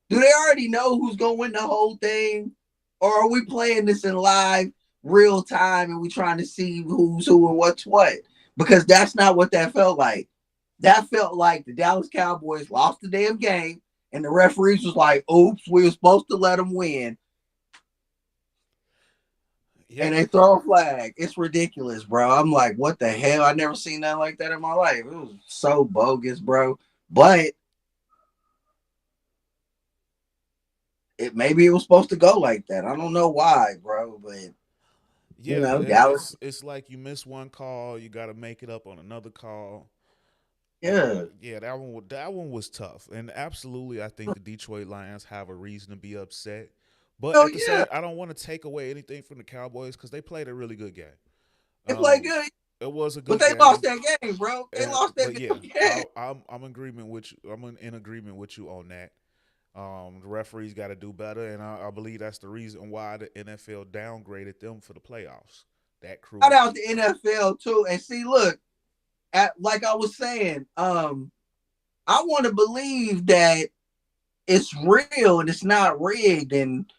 Do they already know who's gonna win the whole thing, or are we playing this in live, real time, and we trying to see who's who and what's what? Because that's not what that felt like. That felt like the Dallas Cowboys lost the damn game, and the referees was like, "Oops, we were supposed to let them win," Yeah, and they throw a flag. It's ridiculous, bro. I'm like, what the hell? I never seen nothing like that in my life. It was so bogus, bro. But maybe it was supposed to go like that. I don't know why, bro, but yeah. Dallas, It's like you miss one call, you got to make it up on another call. yeah. Yeah, that one was tough, and absolutely, I think the Detroit Lions have a reason to be upset. But Oh at the yeah, same, I don't want to take away anything from the Cowboys because they played a really good game. they played Um, good, it was a but good they lost game. that game, bro. They lost that But yeah, damn game. I'm in agreement with you. In agreement with you on that. The referees got to do better, and I believe that's the reason why the NFL downgraded them for the playoffs. That Shout crew. out the NFL too, and see, look, like I was saying, I want to believe that it's real and it's not rigged, and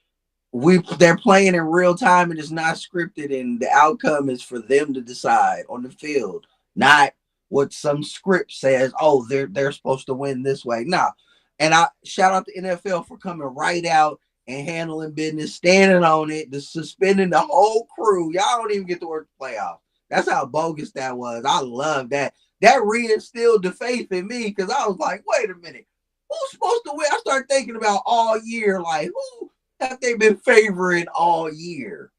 they're playing in real time and it's not scripted, and the outcome is for them to decide on the field, not what some script says. Oh, they're supposed to win this way. Nah. And I shout out the NFL for coming right out and handling business, standing on it, the suspending the whole crew. Y'all don't even get to work the playoff. That's how bogus that was. I love that. That reinstilled the faith in me because I was like, wait a minute, who's supposed to win? I started thinking about all year, like who have they been favoring all year?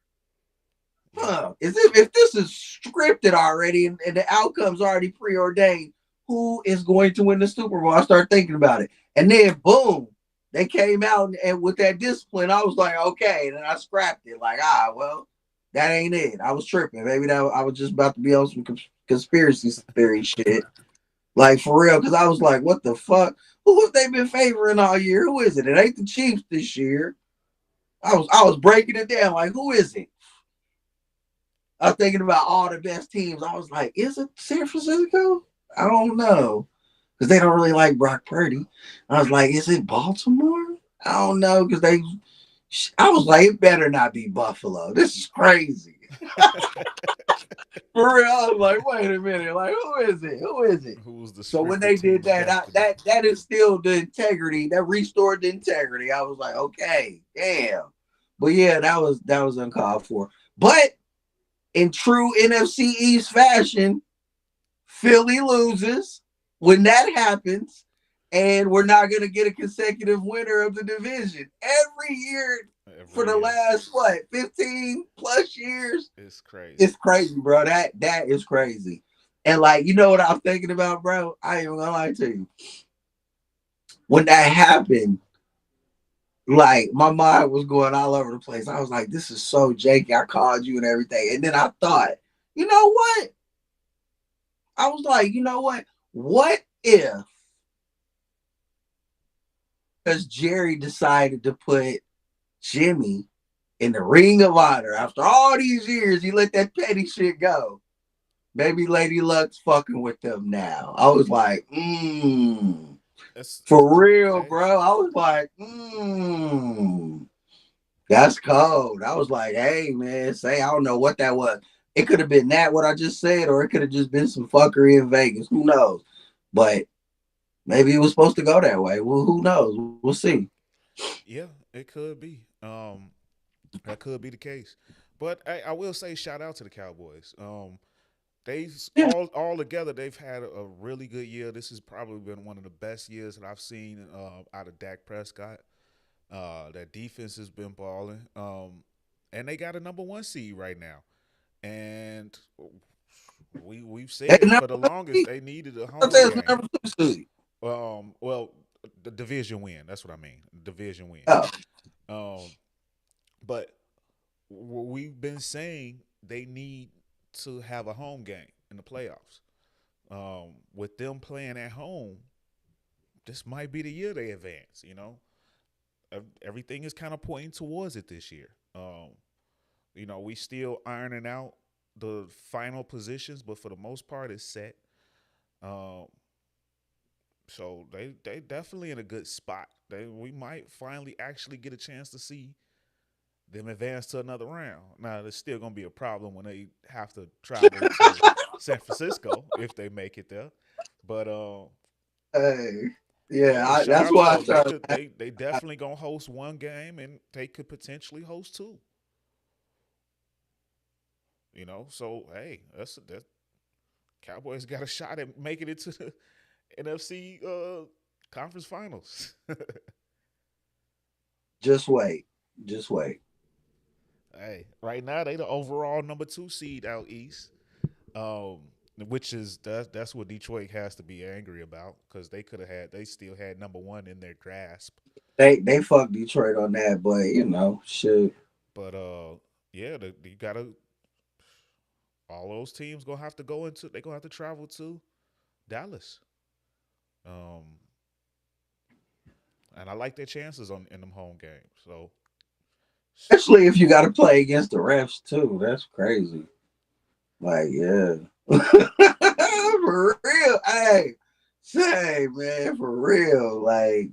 Yep. Is if this is scripted already and the outcome's already preordained, who is going to win the Super Bowl? I started thinking about it. And then boom, they came out and with that discipline, I was like, okay. And then I scrapped it. Like, well, that ain't it. I was tripping. Maybe that I was just about to be on some conspiracy theory shit. Like for real, because I was like, what the fuck? Who have they been favoring all year? Who is it? It ain't the Chiefs this year. I was breaking it down. Like, who is it? I was thinking about all the best teams. I was like, is it San Francisco? I don't know. Because they don't really like Brock Purdy. I was like, is it Baltimore? I don't know. Because I was like, it better not be Buffalo. This is crazy. For real. I was like, wait a minute. Like, who is it? Who is it? Who was the So when scripted they did team of that, destiny? that instilled the integrity. That restored the integrity. I was like, okay, damn. But yeah, that was uncalled for. But in true NFC East fashion, Philly loses when that happens, and we're not going to get a consecutive winner of the division every year for Every the year. last 15 plus years. It's crazy. It's crazy, bro. That is crazy. And like, you know what I'm thinking about, bro? I ain't even gonna lie to you. When that happened, like my mind was going all over the place. I was like, this is so janky. I called you and everything. And then I thought, you know what? I was like, you know what? What if because Jerry decided to put Jimmy in the Ring of Honor after all these years, he let that petty shit go. Baby Lady Luck's fucking with them now. I was like, It's for real, hey, bro. I was like, that's cold. I was like, hey man, say I don't know what that was. It could have been that what I just said, or it could have just been some fuckery in Vegas. Who knows? But maybe it was supposed to go that way. Well, who knows? We'll see. yeah, it could be. That could be the case. But I will say, shout out to the Cowboys. They Yeah. all together, they've had a really good year. This has probably been one of the best years that I've seen out of Dak Prescott. That defense has been balling, and they got a number one seed right now. And we've They said number for the two longest seed. they needed a I home think it's game. number two seed. Well, the division win. That's what I mean. Division win. Oh, Um, but we've been saying they need to have a home game in the playoffs. With them playing at home, this might be the year they advance. Everything is kind of pointing towards it this year. We still ironing out the final positions, but for the most part, it's set. Um, so they definitely in a good spot. We might finally actually get a chance to see them advance to another round. Now, there's still going to be a problem when they have to travel to San Francisco if they make it there. But hey, yeah. hey, shout That's out to why I them. They started. could they definitely going to host one game and they could potentially host two. So hey, that Cowboys got a shot at making it to the NFC conference finals. Just wait. Just wait. Hey, right now they the overall number two seed out east. Um, which is that's what Detroit has to be angry about because they still had number one in their grasp. They fucked Detroit on that, but shit. But yeah, you gotta all those teams gonna have to go into they gonna have to travel to Dallas. Um, and I like their chances on in them home games. So Especially if you got to play against the refs too. That's crazy. Like, yeah. For real. Hey, say, man, for real. Like,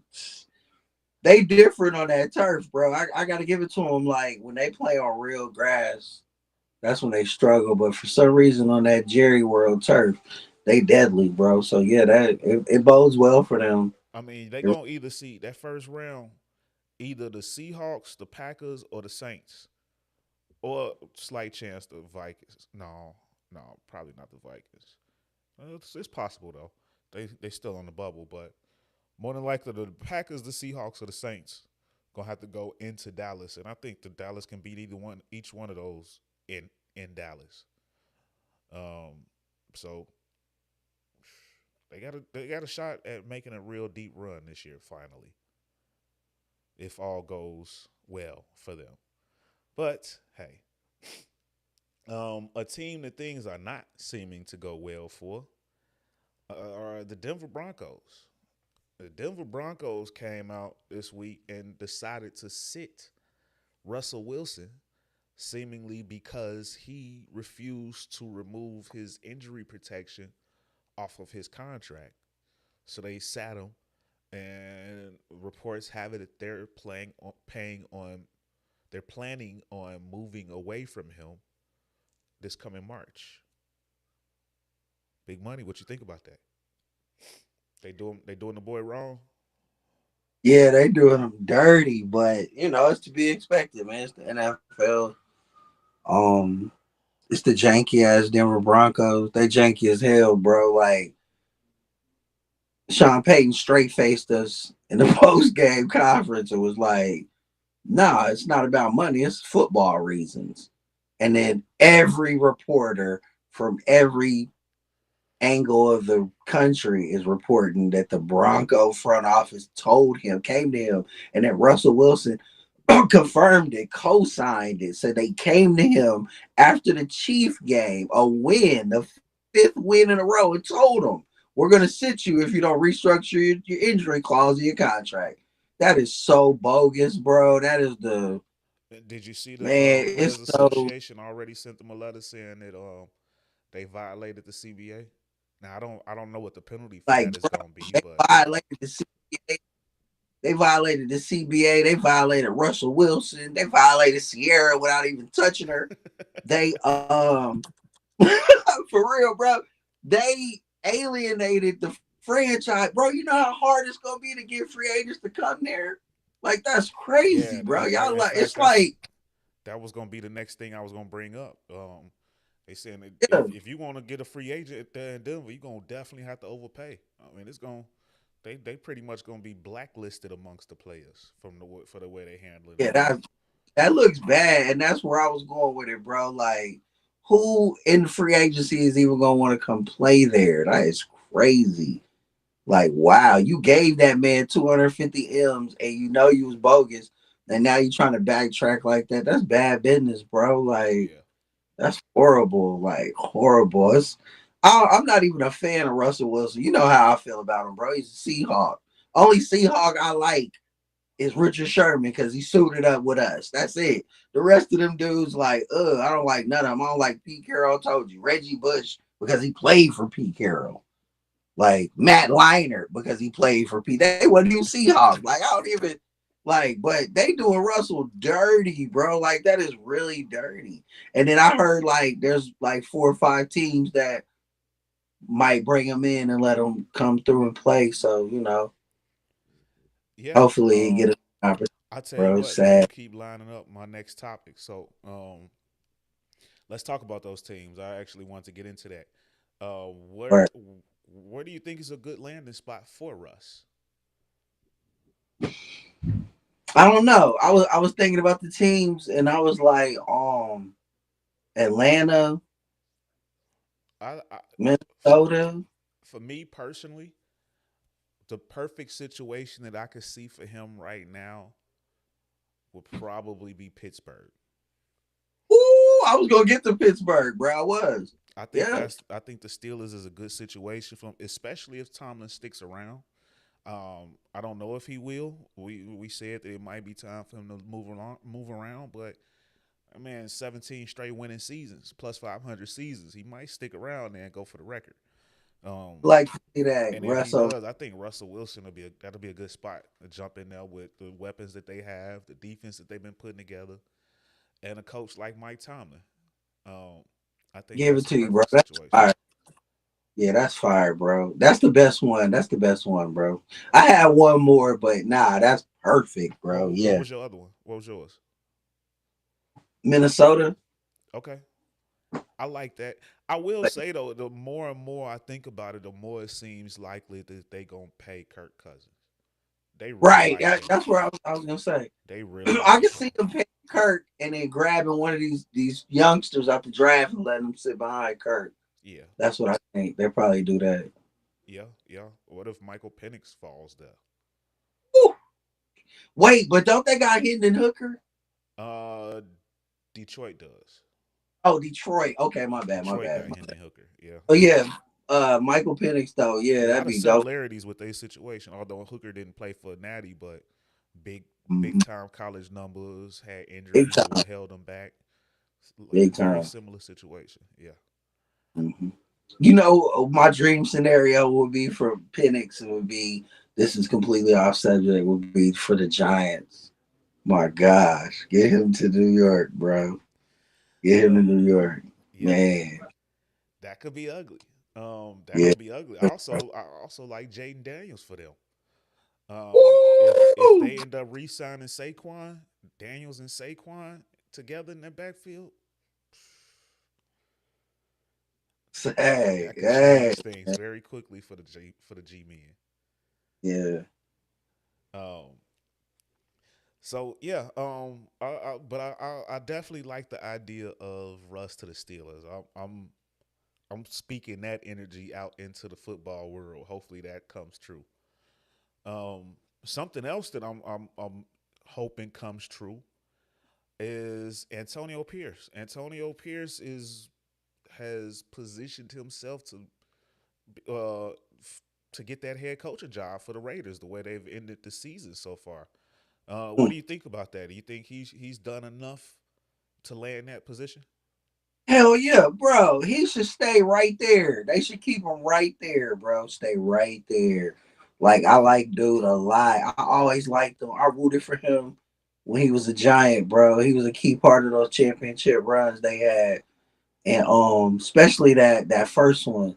they different on that turf, bro. I got to give it to them. Like, when they play on real grass, that's when they struggle. But for some reason, on that Jerry World turf, they deadly, bro. So, yeah, it bodes well for them. I mean, they gonna either see that first round, either the Seahawks, the Packers, or the Saints, or slight chance the Vikings. No, no, probably not the Vikings. It's possible though. They still on the bubble, but more than likely the Packers, the Seahawks, or the Saints gonna have to go into Dallas, and I think the Dallas can beat each one of those in Dallas. Um, so they got a shot at making a real deep run this year finally, if all goes well for them. But hey, a team that things are not seeming to go well for are the Denver Broncos. The Denver Broncos came out this week and decided to sit Russell Wilson, seemingly because he refused to remove his injury protection off of his contract. So they sat him, and reports have it that they're planning on moving away from him this coming March. Big money. What you think about that? They doing the boy wrong. Yeah, they doing them dirty, but it's to be expected, man. It's the NFL. Um, it's the janky ass Denver Broncos. They janky as hell, bro. Like Sean Payton straight faced us in the post game conference and was like, "Nah, it's not about money. It's football reasons." And then every reporter from every angle of the country is reporting that the Bronco front office came to him, and that Russell Wilson confirmed it, co-signed it. So they came to him after the Chief game, a win, the fifth win in a row, and told him, "We're gonna sit you if you don't restructure your injury clause in your contract." That is so bogus, bro. That is Did you see the man. It's Players so Association already sent them a letter saying that They violated the CBA. Now I don't know what the penalty for Like, that is bro, going to be, they but violated the CBA. They violated the CBA. They violated Russell Wilson. They violated Sierra without even touching her. They for real, bro. They alienated the franchise, bro. You know how hard it's gonna be to get free agents to come there. Like that's crazy, yeah, bro. Y'all in like fact it's like that was going to be the next thing I was going to bring up. They saying that yeah, if you want to get a free agent there in Denver, you're going to definitely have to overpay. I mean, it's going they pretty much going to be blacklisted amongst the players for the way they handle it yeah. now. That looks bad, and that's where I was going with it, bro. Like, who in free agency is even gonna want to come play there? That is crazy. Like, wow, you gave that man 250 M's, and you know you was bogus, and now you trying to backtrack like that. That's bad business, bro. Like, Yeah, that's horrible. Like, horrible. I'm not even a fan of Russell Wilson. You know how I feel about him, bro. He's a Seahawk. Only Seahawk I like is Richard Sherman because he suited up with us. That's it. The rest of them dudes, like, I don't like none of them. I don't like Pete Carroll. I told you. Reggie Bush because he played for Pete Carroll. Like Matt Leinart because he played for Pete. They wasn't even Seahawks. Like I don't even like, but they doing Russell dirty, bro. Like that is really dirty. And then I heard like there's like 4 or 5 teams that might bring him in and let him come through and play. So yeah. hopefully he get an opportunity, I tell you bro. It's what, man, you sad. keep lining up my next topic. So, let's talk about those teams. I actually want to get into that. Where But where do you think is a good landing spot for Russ? I don't know. I was thinking about the teams and I was like, Atlanta, I for Minnesota. for me personally, the perfect situation that I could see for him right now would probably be Pittsburgh. Ooh, I was gonna get to Pittsburgh, bro. I was. Yeah. I think the Steelers is a good situation for him, especially if Tomlin sticks around. I don't know if he will. We said that it might be time for him to move around, but man, 17 straight winning seasons, plus 500 seasons. He might stick around there and go for the record. Um, Like to see that and if he Russell. does, I think Russell Wilson that'll be a good spot to jump in there with the weapons that they have, the defense that they've been putting together, and a coach like Mike Tomlin. Um, I think Give that's it a to you, bro. perfect That's situation. fire. Yeah, that's fire, bro. That's the best one. That's the best one, bro. I had one more, but nah, that's perfect, bro. What Yeah. was your other one? What was yours? Minnesota. Okay, I like that. I will say though, the more and more I think about it, the more it seems likely that they gonna pay Kirk Cousins. They really Right. like him. That's what I was gonna say. They really I like can him. see them picking Kirk and then grabbing one of these youngsters out the draft and letting them sit behind Kirk. Yeah, That's what I think. They probably do that. yeah, yeah. What if Michael Penix falls there? Woo. Wait, but don't they got Hendon Hooker? Uh, Detroit does. Oh, Detroit. Okay, my bad, my Detroit bad. got Hendon Hooker. Yeah. Oh yeah, Michael Penix though. A Yeah, that'd lot of be dope. similarities with their situation. Although Hooker didn't play for Natty, but big big Mhm. time college numbers, had Big injuries that time, would held them back. big Very time. similar situation. Yeah. hmm You know, my dream scenario would be for Penix. It would be this is completely off subject. Would be for the Giants. My gosh, get him to New York, bro. Get him to New Uh, York, yeah. man. That could be ugly. That Yeah. could be ugly. I also like Jaden Daniels for them. If Woo! they end up re-signing Saquon, Daniels and Saquon together in that backfield, Hey, that could hey, change things very quickly for the G men. yeah. Um, so yeah, but I definitely like the idea of Russ to the Steelers. I'm speaking that energy out into the football world. Hopefully that comes true. Something else that I'm hoping comes true is Antonio Pierce. Antonio Pierce has positioned himself uh to get that head coaching job for the Raiders the way they've ended the season so far. What Mm. do you think about that? Do you think he's done enough to land that position? Hell yeah, bro. He should stay right there. They should keep him right there, bro. Stay right there. Like I like dude a lot. I always liked him. I rooted for him when he was a Giant, bro. He was a key part of those championship runs they had. And especially that first one.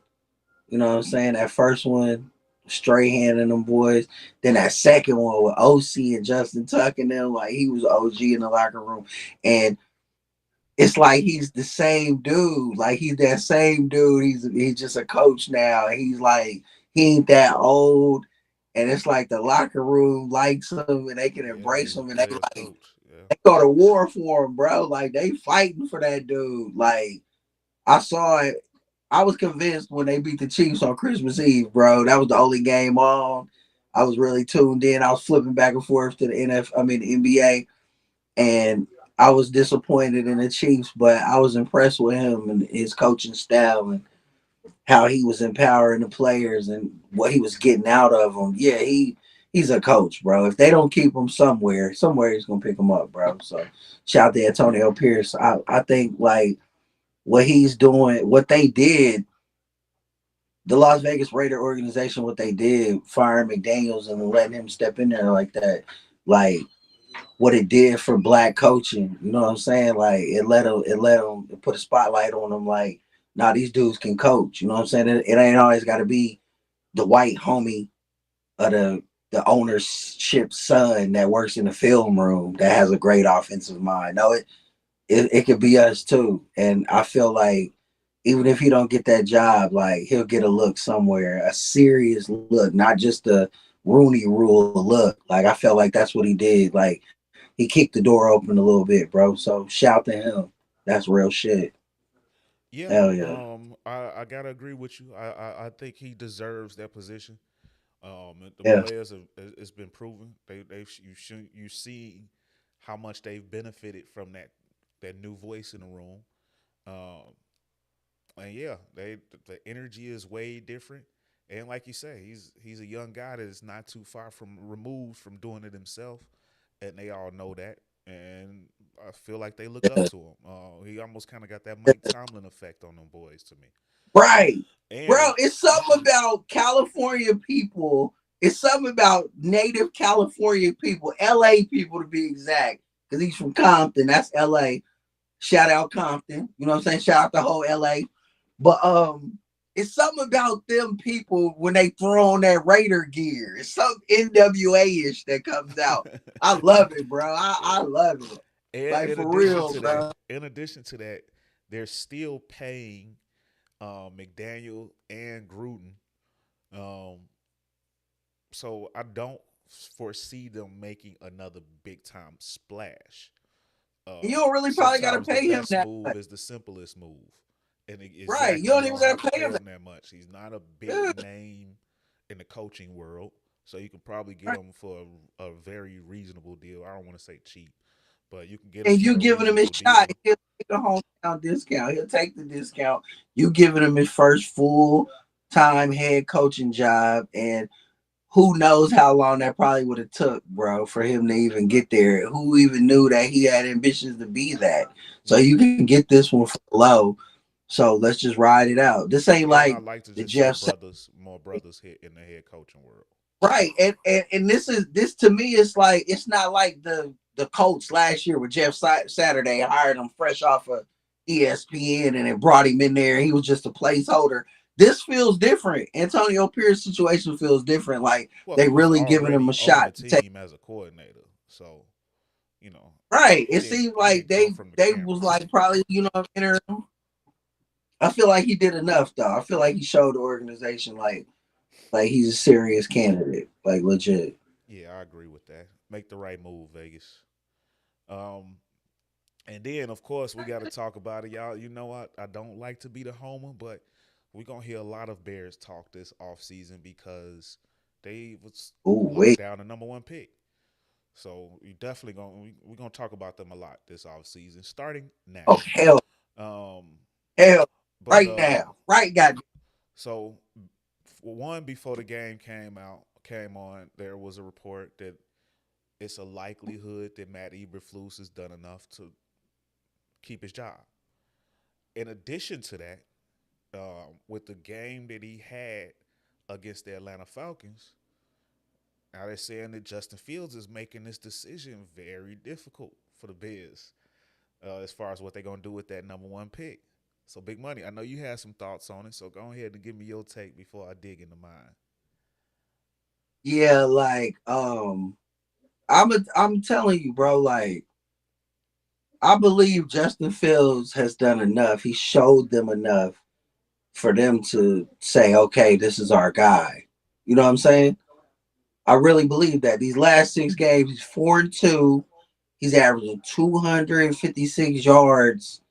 You know what I'm saying? That first one, Strahan and them boys. Then that second one with OC and Justin Tuck and them, like he was OG in the locker room. And it's like he's the same dude. Like he's that same dude. He's just a coach now. He's like he ain't that old. And it's like the locker room likes him and they can Yeah, embrace he's a him and they player like coach. Yeah. they go to war for him, bro. Like they fighting for that dude. Like I saw it. I was convinced when they beat the Chiefs on Christmas Eve, bro. That was the only game on. I was really tuned in. I was flipping back and forth to the the NBA, and I was disappointed in the Chiefs, but I was impressed with him and his coaching style and how he was empowering the players and what he was getting out of them. Yeah, he's a coach, bro. If they don't keep him somewhere he's gonna pick him up, bro. So shout out to Antonio Pierce. I think like what he's doing, what they did, the Las Vegas Raider organization, what they did, firing McDaniels and letting him step in there like that, like what it did for black coaching. You know what I'm saying? Like it put a spotlight on them. Like, nah, these dudes can coach. You know what I'm saying? It ain't always got to be the white homie of the ownership son that works in the film room that has a great offensive mind. No, it could be us too. And I feel like even if he don't get that job, like he'll get a look somewhere, a serious look, not just a Rooney Rule look. Like I felt like that's what he did. Like he kicked the door open a little bit, bro. So shout to him. That's real shit. Yeah, Hell yeah. I gotta agree with you. I think he deserves that position. The Yeah. players have it's been proven. You see how much they've benefited from that new voice in the room. Um, and yeah, the energy is way different. And like you say, he's a young guy that is not too far from removed from doing it himself, and they all know that. And I feel like they look up to him. He almost kind of got that Mike Tomlin effect on them boys to me. Right. Bro, And it's something about California people. It's something about native California people, LA people to be exact. Because he's from Compton. That's LA. Shout out Compton. You know what I'm saying? Shout out the whole LA. But it's something about them people when they throw on that Raider gear. It's some NWA-ish that comes out. I love it, bro. I yeah, love it. and Like for real, bro. in addition to that, they're still paying McDaniel and Gruden. Um, so I don't foresee them making another big time splash. You don't really probably gotta Sometimes the pay him best that move much. is the simplest move. And Right. You exactly, you don't even don't have gotta to pay pay him that. him that much. He's not a big Yeah, name in the coaching world, so you can probably get right. him for a very reasonable deal. I don't want to say cheap, but you can get him And you for a giving him his reasonable shot, deal. he'll take a hometown discount. He'll take the discount. You giving him his first full time head coaching job, and who knows how long that probably would have took, bro, for him to even get there. Who even knew that he had ambitions to be that? So Yeah, you can get this one for low. So let's just ride it out. This ain't and I like like to the just see Jeff more brothers hit in the head coaching world. right. And this to me is like it's not like the Colts last year with Jeff Saturday hired him fresh off of ESPN and it brought him in there. He was just a placeholder. This feels different. Antonio Pierce situation feels different. Like Well, they he was really giving him already a on the shot to take team as a coordinator, so you know right. It seems he like didn't come from the they was cameras. like probably interim. I feel like he did enough though. I feel like he showed the organization like he's a serious candidate, like legit. Yeah, I agree with that. Make the right move, Vegas. Um, and then of course we got to talk about it, y'all. You know what? I don't like to be the homer, but we're gonna hear a lot of Bears talk this off season because they was Ooh locked wait. down the number one pick. So we definitely we're gonna talk about them a lot this off season, starting Oh now. hell, Um, hell, but right now, right, goddamn. so for one, before the game came on, there was a report that it's a likelihood that Matt Eberflus has done enough to keep his job. In addition to that, with the game that he had against the Atlanta Falcons, now they're saying that Justin Fields is making this decision very difficult for the Bears as far as what they're going to do with that number one pick. So, Big Money, I know you had some thoughts on it, so go ahead and give me your take before I dig into mine. Yeah, like I'm telling you, bro, like I believe Justin Fields has done enough. He showed them enough for them to say, okay, this is our guy. You know what I'm saying? I really believe that. These last 6 games, he's 4-2. He's averaging 256 yards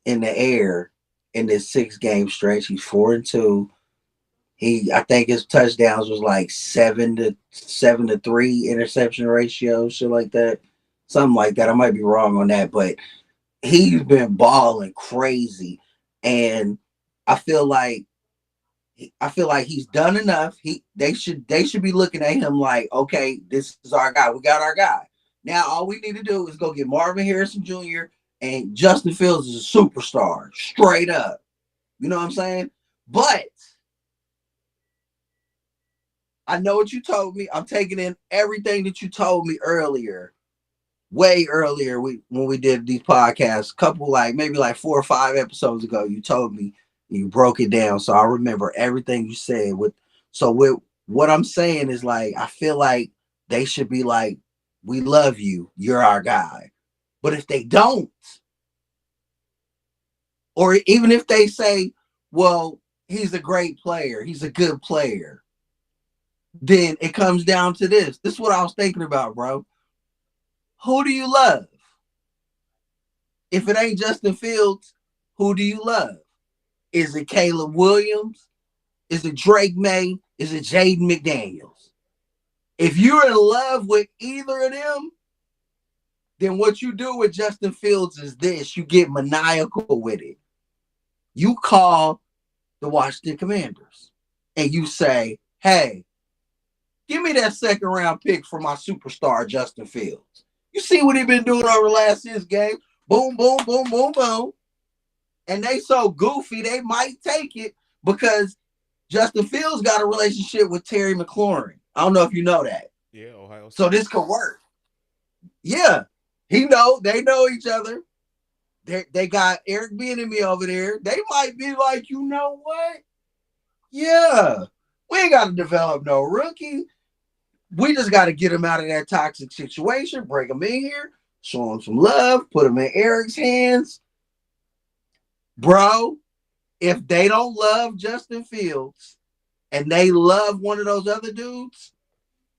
in the air in this 6 game stretch. He's 4-2. I think his touchdowns was like 7-3 interception ratio, shit like that. Something like that. I might be wrong on that, but he's been balling crazy. And I feel like he's done enough. They should be looking at him like, okay, this is our guy. We got our guy. Now all we need to do is go get Marvin Harrison Jr. and Justin Fields is a superstar, straight up. You know what I'm saying? But I know what you told me. I'm taking in everything that you told me earlier, way earlier. When we did these podcasts, maybe 4 or 5 episodes ago, you told me, you broke it down, so I remember everything you said. With what I'm saying is, like, I feel like they should be like, we love you, you're our guy. But if they don't, or even if they say, well, he's a great player, he's a good player, then it comes down to this. This is what I was thinking about, bro. Who do you love? If it ain't Justin Fields, who do you love? Is it Caleb Williams? Is it Drake May? Is it Jaden McDaniels? If you're in love with either of them, then what you do with Justin Fields is this. You get maniacal with it. You call the Washington Commanders and you say, hey, give me that second round pick for my superstar, Justin Fields. You see what he's been doing over the last 6 games? Boom, boom, boom, boom, boom. And they so goofy, they might take it because Justin Fields got a relationship with Terry McLaurin. I don't know if you know that. Yeah, Ohio State. So this could work. Yeah. They know each other. They got Eric Bieniemy over there. They might be like, you know what? Yeah. We ain't got to develop no rookie. We just got to get him out of that toxic situation, bring him in here, show him some love, put him in Eric's hands. Bro, if they don't love Justin Fields and they love one of those other dudes,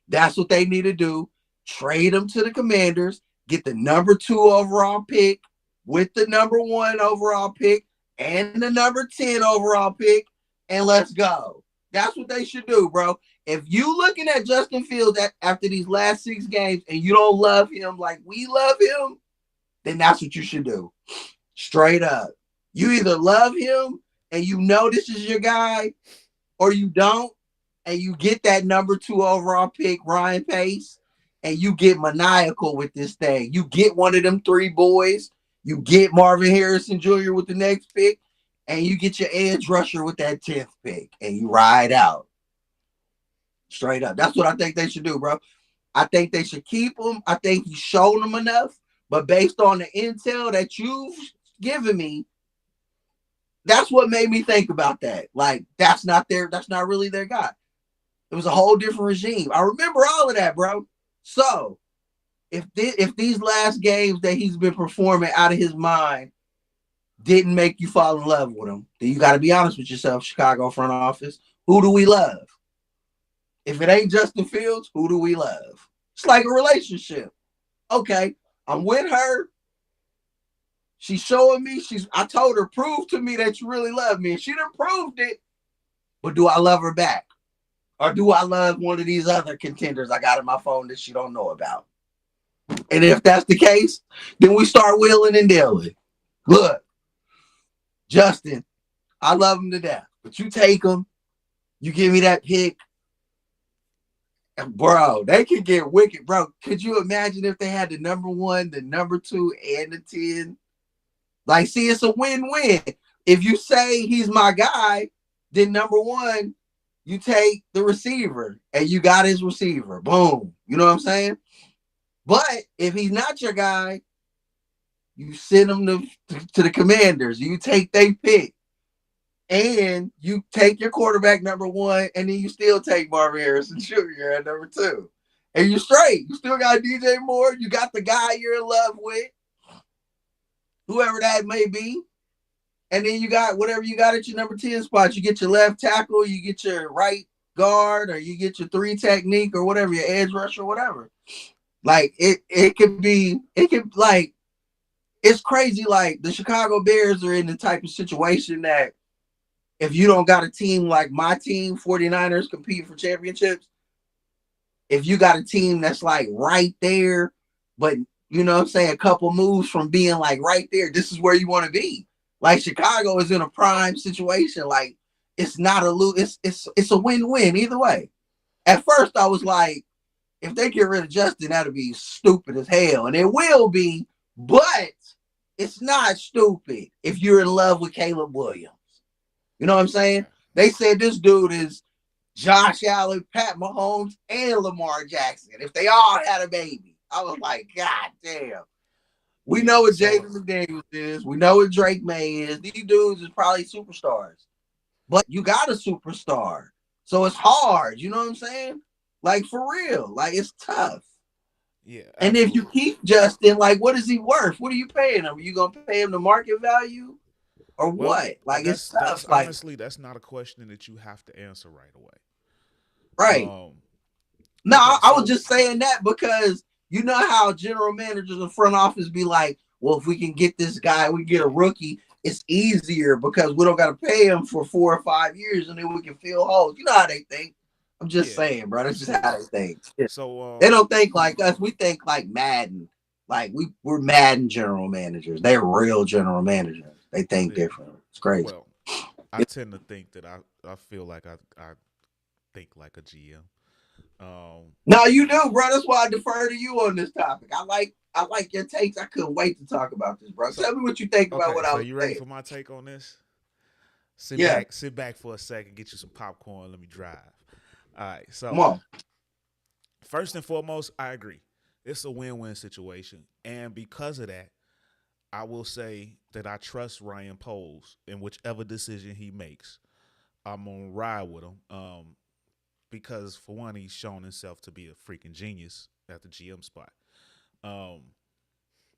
that's what they need to do. Trade him to the Commanders, get the number 2 overall pick with the number 1 overall pick and the number 10 overall pick, and let's go. That's what they should do, bro. If you looking at Justin Fields after these last 6 games and you don't love him like we love him, then that's what you should do. Straight up. You either love him and you know this is your guy, or you don't, and you get that number 2 overall pick, Ryan Pace, and you get maniacal with this thing. You get one of them 3 boys, you get Marvin Harrison Jr. with the next pick, and you get your edge rusher with that 10th pick, and you ride out. Straight up. That's what I think they should do, bro. I think they should keep him. I think he's shown them enough, but based on the intel that you've given me, that's what made me think about that. Like, that's not really their guy. It was a whole different regime. I remember all of that, bro. So, if these last games that he's been performing out of his mind didn't make you fall in love with him, then you got to be honest with yourself, Chicago front office. Who do we love? If it ain't Justin Fields, who do we love? It's like a relationship. Okay, I'm with her. She's showing me. I told her, prove to me that you really love me. And she done proved it. But do I love her back? Or do I love one of these other contenders I got in my phone that she don't know about? And if that's the case, then we start wheeling and dealing. Look, Justin, I love him to death. But you take him. You give me that pick. And bro, they could get wicked. Bro, could you imagine if they had the number 1, the number 2, and the 10? Like, see, it's a win-win. If you say he's my guy, then number one, you take the receiver and you got his receiver. Boom. You know what I'm saying? But if he's not your guy, you send him to the Commanders. You take their pick. And you take your quarterback number one, and then you still take Marvin Harrison Jr. at number two. And you're straight. You still got DJ Moore. You got the guy you're in love with, whoever that may be. And then you got whatever you got at your number 10 spot. You get your left tackle, you get your right guard, or you get your 3 technique or whatever, your edge rush or whatever. Like it could be, it's crazy. Like the Chicago Bears are in the type of situation that if you don't got a team like my team, 49ers, compete for championships, if you got a team that's like right there, but you know what I'm saying, a couple moves from being like right there, this is where you want to be. Like Chicago is in a prime situation. Like it's not a lose, it's a win-win either way. At first I was like, if they get rid of Justin, that'll be stupid as hell. And it will be, but it's not stupid if you're in love with Caleb Williams. You know what I'm saying? They said this dude is Josh Allen, Pat Mahomes, and Lamar Jackson. If they all had a baby, I was like, God damn. We know what Jaden McDaniels is. We know what Drake May is. These dudes is probably superstars. But you got a superstar. So it's hard. You know what I'm saying? Like, for real. Like, it's tough. Yeah. Absolutely. And if you keep Justin, like, what is he worth? What are you paying him? Are you going to pay him the market value? Or what? Like it's tough. That's like, honestly, that's not a question that you have to answer right away. Right. No, okay, I was just saying that because you know how general managers and front office be like, well, if we can get this guy, we get a rookie, it's easier because we don't got to pay him for 4 or 5 years and then we can fill holes. You know how they think. I'm just saying, bro. That's just how they think. Yeah. So they don't think like us. We think like Madden. Like we're Madden general managers. They're real general managers. They think different. It's crazy. Well, I tend to think that I feel like I think like a GM. No, you do, bro. That's why I defer to you on this topic. I like your takes. I couldn't wait to talk about this, bro. Tell me what you think about what I was saying. So you ready for my take on this? Sit back for a second, get you some popcorn, let me drive. All right, so come on. First and foremost, I agree. It's a win-win situation. And because of that, I will say that I trust Ryan Poles in whichever decision he makes. I'm going to ride with him because, for one, he's shown himself to be a freaking genius at the GM spot.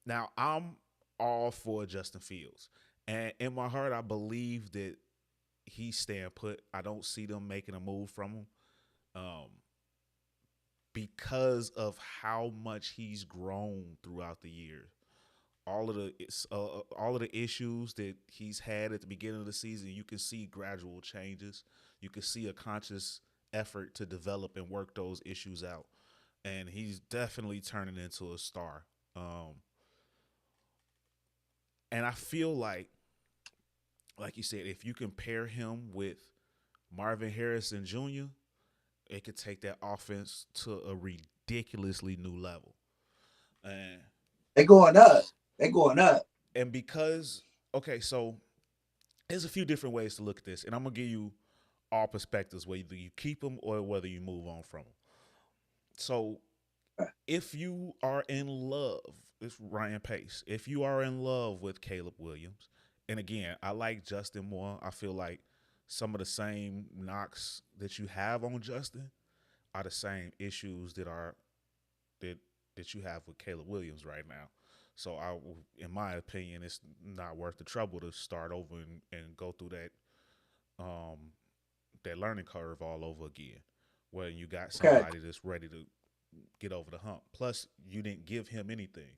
Now, I'm all for Justin Fields. And in my heart, I believe that he's staying put. I don't see them making a move from him because of how much he's grown throughout the year. All of the issues that he's had at the beginning of the season, you can see gradual changes. You can see a conscious effort to develop and work those issues out. And he's definitely turning into a star. And I feel like you said, if you compare him with Marvin Harrison Jr., it could take that offense to a ridiculously new level. And they're going up. They're going up. And because, okay, so there's a few different ways to look at this, and I'm going to give you all perspectives, whether you keep them or whether you move on from them. So if you are in love, it's Ryan Pace, if you are in love with Caleb Williams, and again, I like Justin more. I feel like some of the same knocks that you have on Justin are the same issues that you have with Caleb Williams right now. So, in my opinion, it's not worth the trouble to start over and go through that learning curve all over again, where you got somebody that's ready to get over the hump. Plus, you didn't give him anything.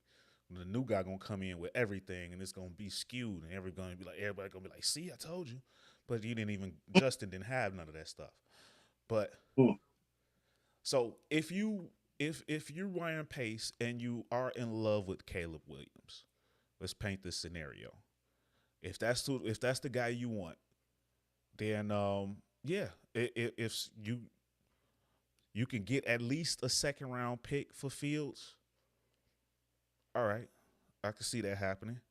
The new guy gonna come in with everything, and it's gonna be skewed, and everybody gonna be like, "See, I told you," but Justin didn't have none of that stuff. But so if you're Ryan Pace and you are in love with Caleb Williams, let's paint this scenario. If that's the guy you want, then if you can get at least a second round pick for Fields, all right, I can see that happening.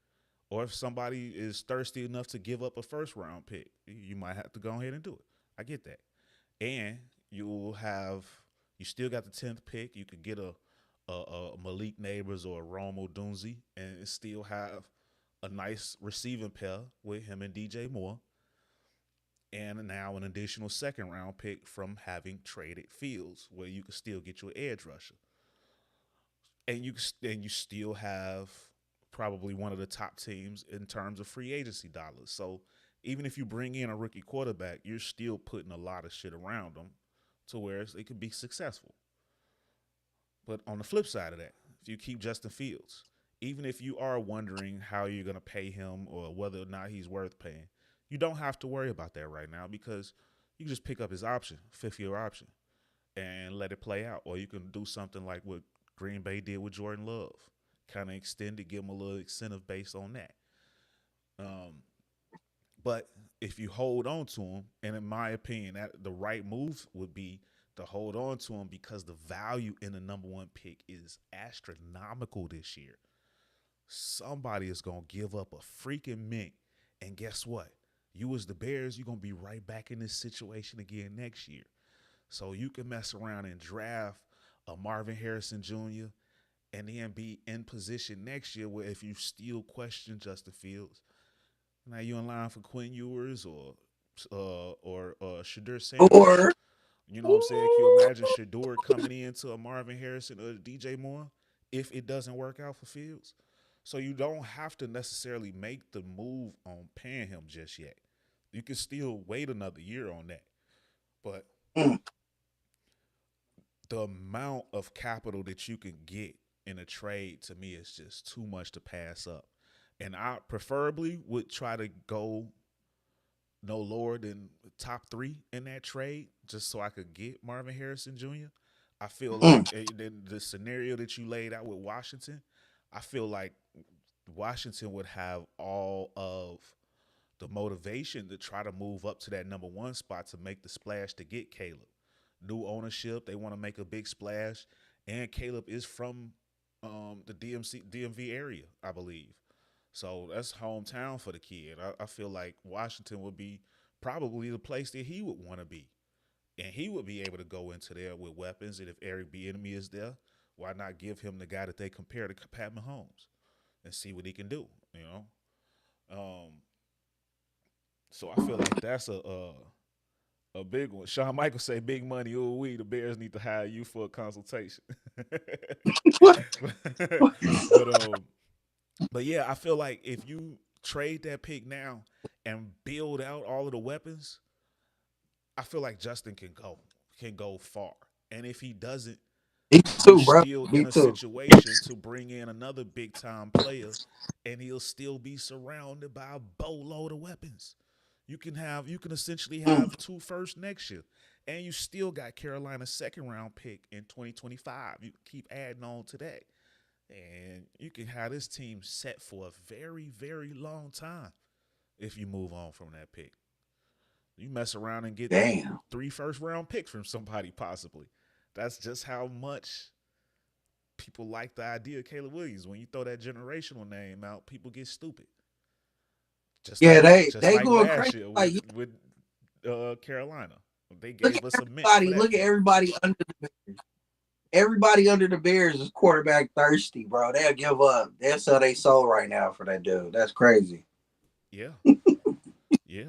Or if somebody is thirsty enough to give up a first round pick, you might have to go ahead and do it. I get that. And you'll have you still got the 10th pick. You could get a Malik Neighbors or a Rome Odunzi and still have a nice receiving pair with him and DJ Moore, and now an additional second round pick from having traded Fields, where you can still get your edge rusher, and you still have probably one of the top teams in terms of free agency dollars. So even if you bring in a rookie quarterback, you're still putting a lot of shit around them to where it could be successful. But on the flip side of that, if you keep Justin Fields, even if you are wondering how you're going to pay him or whether or not he's worth paying, you don't have to worry about that right now because you can just pick up his option, 5th-year option, and let it play out. Or you can do something like what Green Bay did with Jordan Love, kind of extend it, give him a little incentive based on that. Um, but if you hold on to him, and in my opinion, that the right move would be to hold on to him because the value in the number one pick is astronomical this year. Somebody is gonna give up a freaking mint, and guess what? You as the Bears, you're gonna be right back in this situation again next year. So you can mess around and draft a Marvin Harrison Jr. and then be in position next year where if you still question Justin Fields, now you in line for Quinn Ewers or Shadur Sanders. Or You know what I'm saying? Can you imagine Shadur coming into a Marvin Harrison or DJ Moore if it doesn't work out for Fields? So you don't have to necessarily make the move on paying him just yet. You can still wait another year on that. But mm, the amount of capital that you can get in a trade to me is just too much to pass up. And I preferably would try to go no lower than top 3 in that trade just so I could get Marvin Harrison Jr. I feel mm, like the scenario that you laid out with Washington, I feel like Washington would have all of the motivation to try to move up to that number one spot to make the splash to get Caleb. New ownership, they want to make a big splash, and Caleb is from the DMV area, I believe. So that's hometown for the kid. I feel like Washington would be probably the place that he would want to be, and he would be able to go into there with weapons. And if Eric Bieniemy is there, why not give him the guy that they compare to Pat Mahomes and see what he can do? You know, um, so I feel like that's a big one. Shawn Michaels say, "Big money, ooh wee." The Bears need to hire you for a consultation. what? but but yeah, I feel like if you trade that pick now and build out all of the weapons, I feel like Justin can go far. And if he doesn't, Me you're too, bro. still Me in a too. situation to bring in another big time player, and he'll still be surrounded by a boatload of weapons. You can essentially Mm, have 2 firsts next year, and you still got Carolina's second round pick in 2025. You keep adding on to that, and you can have this team set for a very very long time if you move on from that pick. You mess around and get damn. 3 first round picks from somebody possibly. That's just how much people like the idea of Caleb Williams. When you throw that generational name out, people get stupid. Just Yeah, like just they like going last crazy. year Like, with Carolina, they look gave at us a mint for everybody. that Look at pick. everybody under the Bears is quarterback thirsty, bro. They'll give up. They'll sell their soul right now for that dude. That's crazy. Yeah, yeah.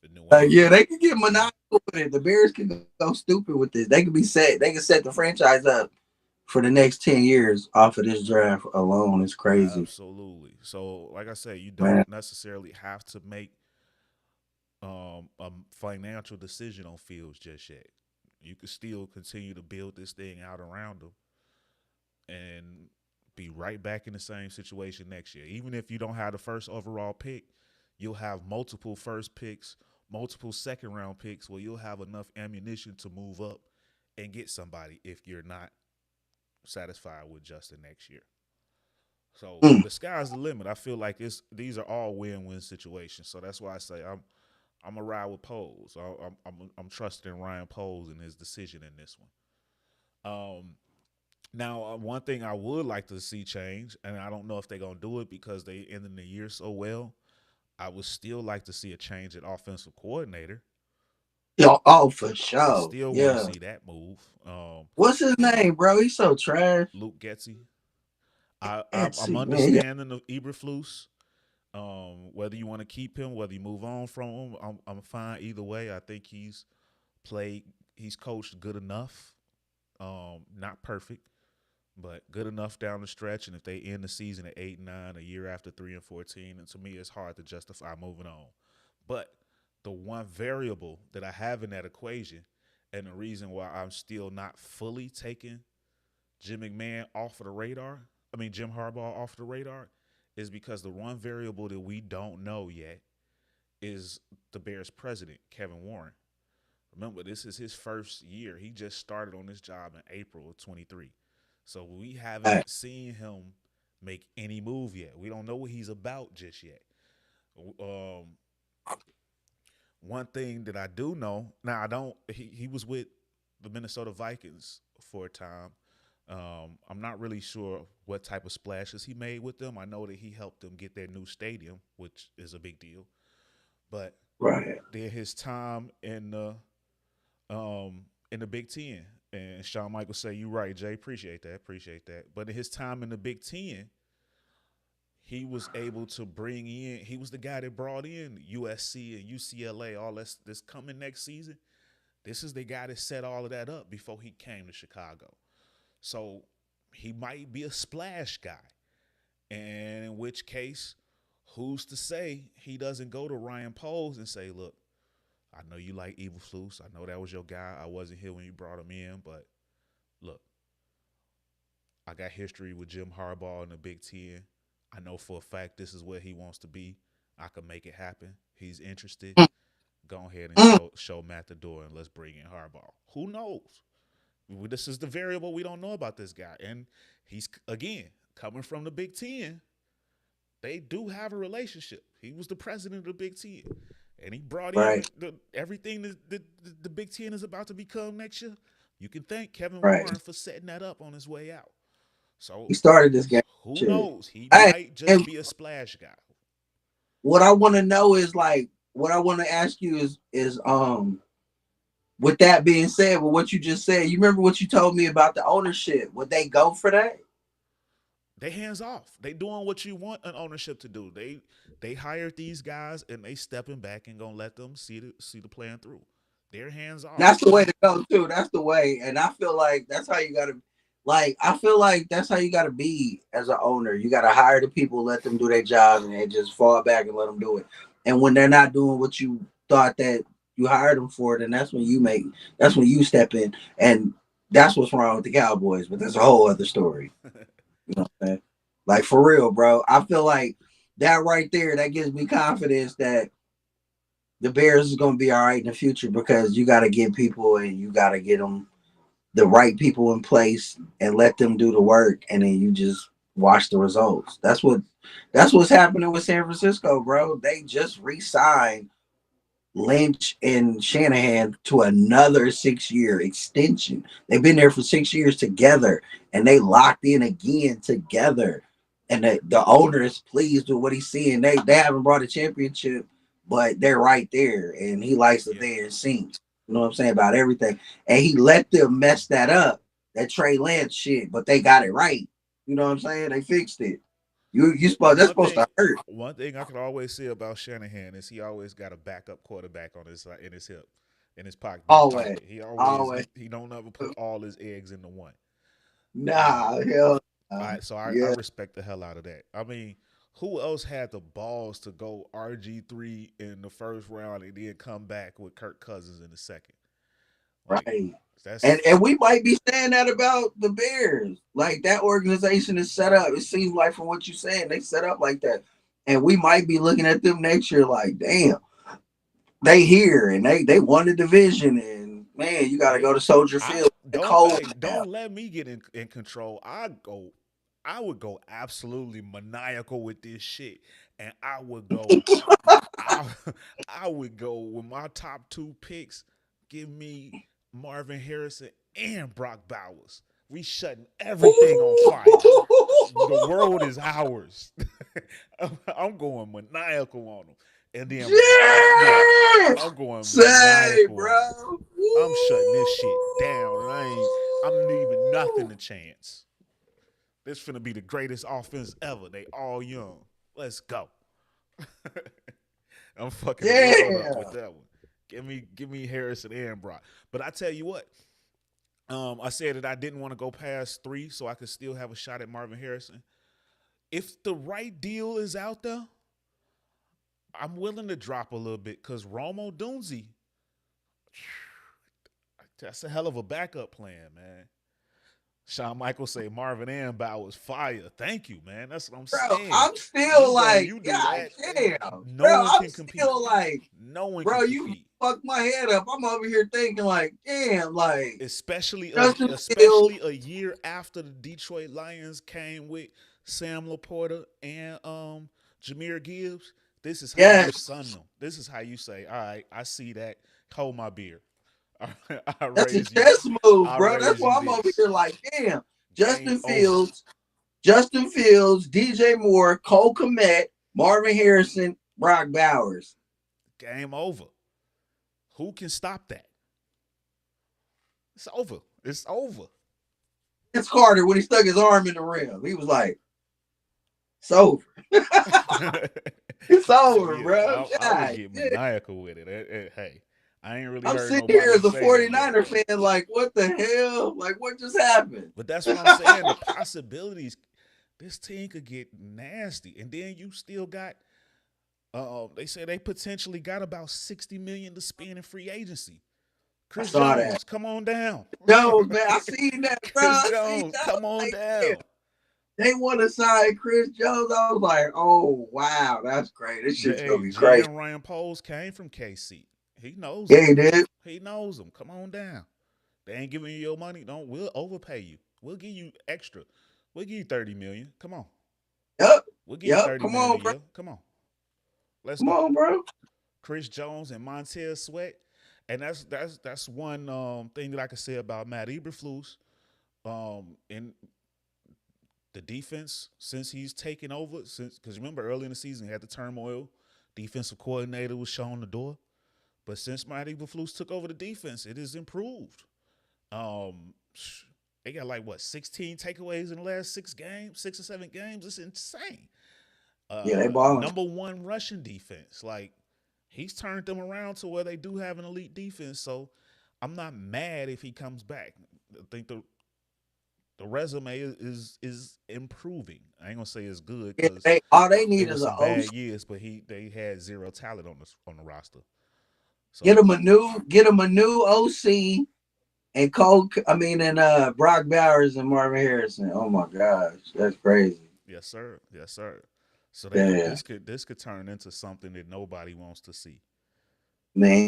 The New Yeah, England. they could get maniacal with it. The Bears can go stupid with this. They could be set. They can set the franchise up for the next 10 years off of this draft alone. It's crazy, Absolutely. So, like I said, you man. don't necessarily have to make a financial decision on Fields just yet. You can still continue to build this thing out around him and be right back in the same situation next year. Even if you don't have the first overall pick, you'll have multiple first picks, multiple second round picks where you'll have enough ammunition to move up and get somebody if you're not satisfied with Justin next year. So Mm. the sky's the limit. I feel like these are all win-win situations. So that's why I say I'm a ride with Poles. I'm trusting Ryan Poles and his decision in this one. Now, one thing I would like to see change, and I don't know if they're gonna do it because they ended the year so well. I would still like to see a change at offensive coordinator. Yo, oh, for I sure. still want to Yeah. see that move. What's his name, bro? He's so trash. Luke Getzey. I'm Etsy, man. understanding of Eberflus. Whether you want to keep him, whether you move on from him, I'm fine either way. I think played, he's coached good enough. Not perfect, but good enough down the stretch. And if they end the season at 8-9, a year after 3-14, and to me, it's hard to justify moving on. But the one variable that I have in that equation, and the reason why I'm still not fully taking Jim McMahon off of the radar, I mean Jim Harbaugh off the radar, is because the one variable that we don't know yet is the Bears president, Kevin Warren. Remember, this is his first year. He just started on this job in April of 23. So we Hey, haven't seen him make any move yet. We don't know what he's about just yet. Um, One thing that I do know, now I don't, he was with the Minnesota Vikings for a time. I'm not really sure what type of splashes he made with them. I know that he helped them get their new stadium, which is a big deal. But right. then his time in the Big Ten, and Shawn Michaels say, "You're right, Jay. Appreciate that." But in his time in the Big Ten, he was able to bring in. He was the guy that brought in USC and UCLA. All this coming next season. This is the guy that set all of that up before he came to Chicago. So he might be a splash guy. And in which case, who's to say he doesn't go to Ryan Poles and say, look, I know you like Eberflus. I know that was your guy. I wasn't here when you brought him in, but look, I got history with Jim Harbaugh in the Big Ten. I know for a fact this is where he wants to be. I can make it happen. He's interested. Go ahead and Mm, show Matt the door and let's bring in Harbaugh. Who knows? This is the variable we don't know about this guy. And he's, again, coming from the Big Ten. They do have a relationship. He was the president of the Big Ten. And he brought in right, everything that the Big Ten is about to become next year. You can thank Kevin right. Warren for setting that up on his way out. So He started this game. who Shit. knows? He Hey, might just and be a splash guy. what I want to know is like, what I want to ask you is with that being said, with what you just said, you remember what you told me about the ownership? Would they go for that? They hands off. They doing what you want an ownership to do. They hired these guys and they stepping back and gonna let them see the plan through. They're hands off. That's the way to go too. That's the way, and I feel like that's how you gotta. Like I feel like that's how you gotta be as an owner. You gotta hire the people, let them do their job, and then just fall back and let them do it. And when they're not doing what you thought that you hired them for, then that's when you make. That's when you step in, and that's what's wrong with the Cowboys. But that's a whole other story. You know what I'm saying? Like for real, bro. I feel like that right there. That gives me confidence that the Bears is going to be all right in the future because you got to get people and you got to get them the right people in place and let them do the work, and then you just watch the results. That's what's happening with San Francisco, bro. They just re-signed Lynch and Shanahan to another 6 year extension. They've been there for 6 years together, and they locked in again together. And the owner is pleased with what he's seeing. They haven't brought a championship, but they're right there, and he likes that Yeah. they're in sync. You know what I'm saying about everything, and he let them mess that up, that Trey Lance shit, but they got it right. You know what I'm saying? They fixed it. You supposed that's One supposed thing to hurt. one thing I can always say about Shanahan is he always got a backup quarterback on his in his hip, in his pocket, back Always, pocket. He always always. he don't ever put all his eggs into one. Um, Nah, hell, I yeah, respect the hell out of that. I mean, who else had the balls to go RG3 in the first round and then come back with Kirk Cousins in the second? Like right. that's And we might be saying that about the Bears. Like that organization is set up. It seems like from what you're saying, they set up like that. And we might be looking at them next year like, damn, they here and they won the division. And man, you got to they. go to Soldier I Field cold now. don't let me get in control. I would go absolutely maniacal with this shit, and I I would go with my top two picks. Give me Marvin Harrison and Brock Bowers. We shutting everything on fire. The world is ours. I'm going maniacal on them. And then, yeah, Yes! I'm going Say, maniacal on them. bro. I'm shutting this shit down. And I'm leaving nothing Woo! to chance. This finna be the greatest offense ever. They all young. Let's go. I'm fucking the world up with Damn. that one. Give me Harrison and Brock. But I tell you what, I said that I didn't want to go past 3 so I could still have a shot at Marvin Harrison. If the right deal is out there, I'm willing to drop a little bit because Rome Odunze, that's a hell of a backup plan, man. Shawn Michaels say Marvin Ambow was fire. Thank you, man. That's what I'm Bro, saying. I'm still like, You do God that. damn. No Bro, one I'm can compete. still like, No one can bro, you compete. fucked my head up. I'm over here thinking like, damn, like Especially Justin Fields. a year after the Detroit Lions came with Sam Laporta and Jahmyr Gibbs. This is how you Yes, sun them. This is how you say, all right, I see that. Hold my beer. I that's a raise you. chess move, I bro. That's raise you why I'm over this. here like, damn. Game Justin over. Fields, Justin Fields, DJ Moore, Cole Kmet, Marvin Harrison, Brock Bowers. Game over. Who can stop that? It's over. It's over. It's Carter when he stuck his arm in the rim. He was like, it's over. It's So over, yeah, bro. I would God, get yeah. maniacal with it. Hey, I ain't really I'm heard sitting here nobody as a say that yet 49er though. fan, like, what the hell? Like, what just happened? But that's what I'm saying. The possibilities, this team could get nasty, and then you still got. They say they potentially got about $60 million to spend in free agency. I Chris saw that. Jones, come on down. Jones, man, I seen that, bro. Chris I seen Jones, that. I come was on like, yeah. down. They want to sign Chris Jones. I was like, oh, wow, that's great. This shit's going to be crazy. Jan Ryan Poles came from KC. He knows Yeah, him. he did. He knows him. Come on down. They ain't giving you your money. We'll overpay you. We'll give you extra. We'll give you $30 million. Come on. Yep. We'll give you Yep. $30 Come million on, a bro. year. Come on. Let's Come go. on, bro. Chris Jones and Montez Sweat. And that's one thing that I can say about Matt Eberflus. In the defense, since he's taken over, because remember early in the season he had the turmoil, defensive coordinator was shown the door. But since Matt Eberflus took over the defense, it has improved. Um, they got like 16 takeaways in the last 6 or 7 games. It's insane. Yeah, they balling. Number 1 rushing defense. Like he's turned them around to where they do have an elite defense. So I'm not mad if he comes back. I think the resume is improving. I ain't gonna say it's good Yeah, because all they it need was is an some OC. bad years, but they had 0 talent on the roster. Get So him a new OC and Brock Bowers and Marvin Harrison. Oh my gosh, that's crazy. yes, sir. Yes, sir. So Yeah, this could turn into something that nobody wants to see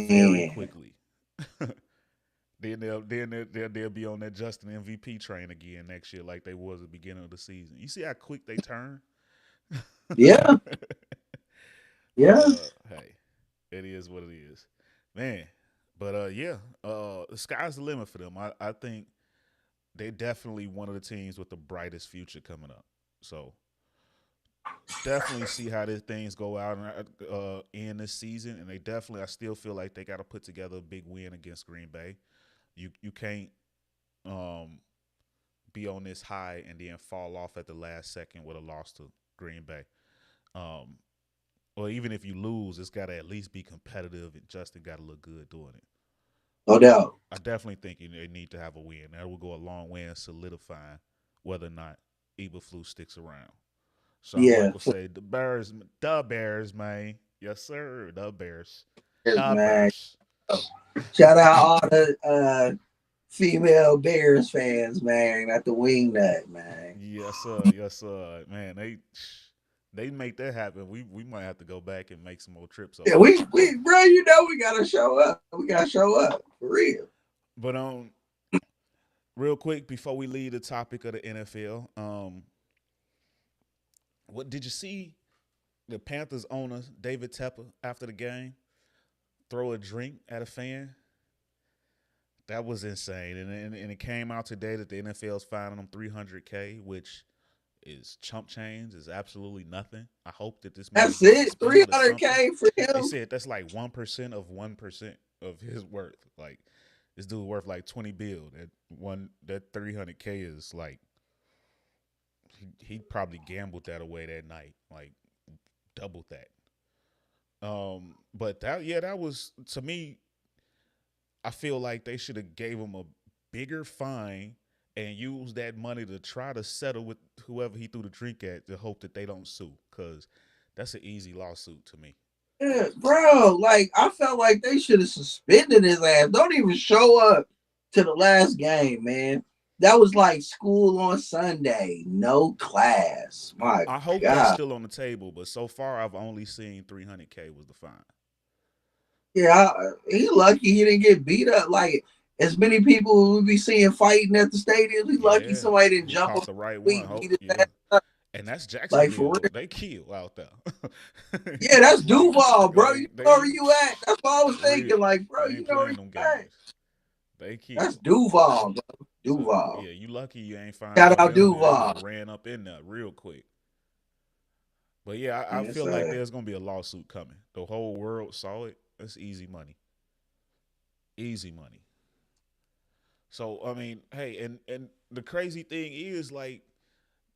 very man. quickly. Then they'll be on that Justin MVP train again next year, like they was at the beginning of the season. You see how quick they turn. Yeah, But yeah. hey, it is what it is, man. But yeah, the sky's the limit for them. I think they definitely one of the teams with the brightest future coming up. So definitely see how these things go out in this season, and I still feel like they got to put together a big win against Green Bay. You can't be on this high and then fall off at the last second with a loss to Green Bay. Um, or even if you lose, it's got to at least be competitive, and Justin got to look good doing it. No doubt. I definitely think they need to have a win. That will go a long way in solidifying whether or not Eberflus sticks around. Shawn Yeah, Michaels say the Bears, man. Yes, sir, the Bears, the man. Bears. Shout out all the female Bears fans, man, at the wing nut, man. Yes, sir, man. They make that happen. We might have to go back and make some more trips over Yeah, there. we bro, you know we gotta show up. We gotta show up for real. But real quick before we leave the topic of the NFL, what did you see the Panthers owner David Tepper after the game throw a drink at a fan? That was insane, and it came out today that the NFL's fining them 300K, which is chump change, is absolutely nothing. I hope that this man That's gets it. suspended or something. 300K for They him. said that's like 1% of his worth. Like this dude worth like 20 bill. That 300K is like he probably gambled that away that night, like doubled that. But that was to me. I feel like they should have gave him a bigger fine and used that money to try to settle with whoever he threw the drink at to hope that they don't sue, because that's an easy lawsuit to me. Yeah, bro, like I felt like they should have suspended his ass. Don't even show up to the last game, man. That was like school on Sunday, no class. My I hope that's God. still on the table, but so far I've only seen 300K was the fine. Yeah, he lucky he didn't get beat up. Like as many people we be seeing fighting at the stadium, he lucky Yeah, somebody didn't he jump caught up the right one. and beat Hope his yeah, ass up. and that's Like for Jacksonville. real. They kill out there. Yeah, that's Like Duval, bro. You know where they you at. That's what I was for real. thinking. Like, bro, They you ain't know where playing you them at. games. They That's kill. Duval, bro. So Duval. yeah, you lucky you ain't find Shout out Alabama. They would Duval. have ran up in there real quick. But yeah, I Yes, feel like sir. there's gonna be a lawsuit coming. The whole world saw it. That's easy money. Easy money. So I mean, hey, and the crazy thing is like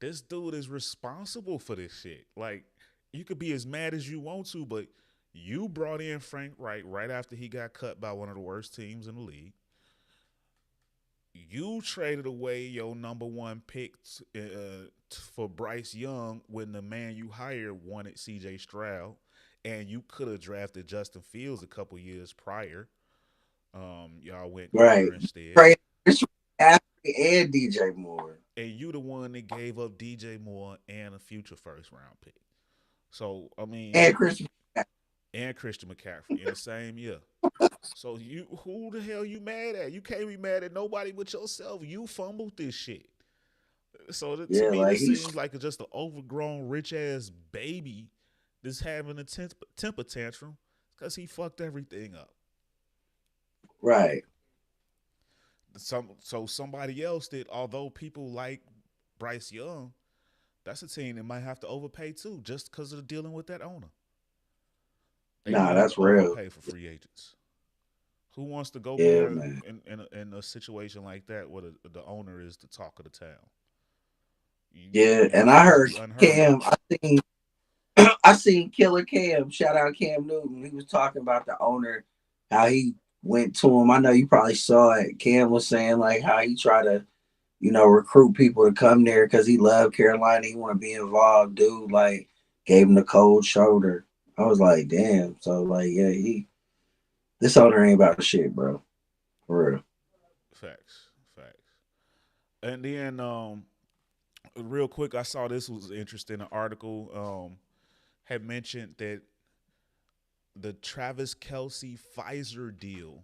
this dude is responsible for this shit. Like you could be as mad as you want to, but you brought in Frank Wright right after he got cut by one of the worst teams in the league. You traded away your number one pick for Bryce Young when the man you hired wanted C.J. Stroud, and you could have drafted Justin Fields a couple years prior. Y'all went Right. Carter instead, Trey Ashley and DJ Moore. and you the one that gave up DJ Moore and a future first round pick. So I mean, And Chris. and Christian McCaffrey in the same year. So you, who the hell you mad at? You can't be mad at nobody but yourself. You fumbled this shit. So to Yeah, me, like this he's seems like just an overgrown rich ass baby that's having a temper tantrum because he fucked everything up. right. So somebody else that, although people like Bryce Young, that's a team that might have to overpay too, just because of dealing with that owner. They Nah, might have to that's real. overpay for free agents. Who wants to go Yeah, there man. in a situation like that where the owner is the talk of the town? Yeah, You're and I supposed to heard be unheard of. Cam. I seen Killer Cam. Shout out Cam Newton. He was talking about the owner, how he went to him. I know you probably saw it. Cam was saying like how he tried to, recruit people to come there because he loved Carolina. He want to be involved. Dude, like gave him the cold shoulder. I was like, damn. So like, yeah, this owner ain't about shit, bro. For real. Facts, facts. And then real quick, I saw this was interesting. An article had mentioned that the Travis Kelsey Pfizer deal.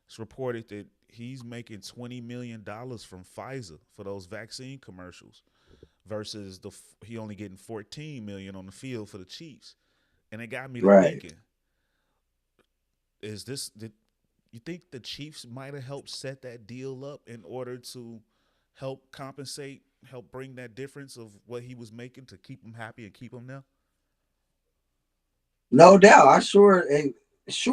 It's reported that he's making $20 million from Pfizer for those vaccine commercials, versus he only getting 14 million on the field for the Chiefs. And it got me to Right. thinking: Is this did you think the Chiefs might have helped set that deal up in order to help compensate, help bring that difference of what he was making to keep him happy and keep him there? No doubt. Sure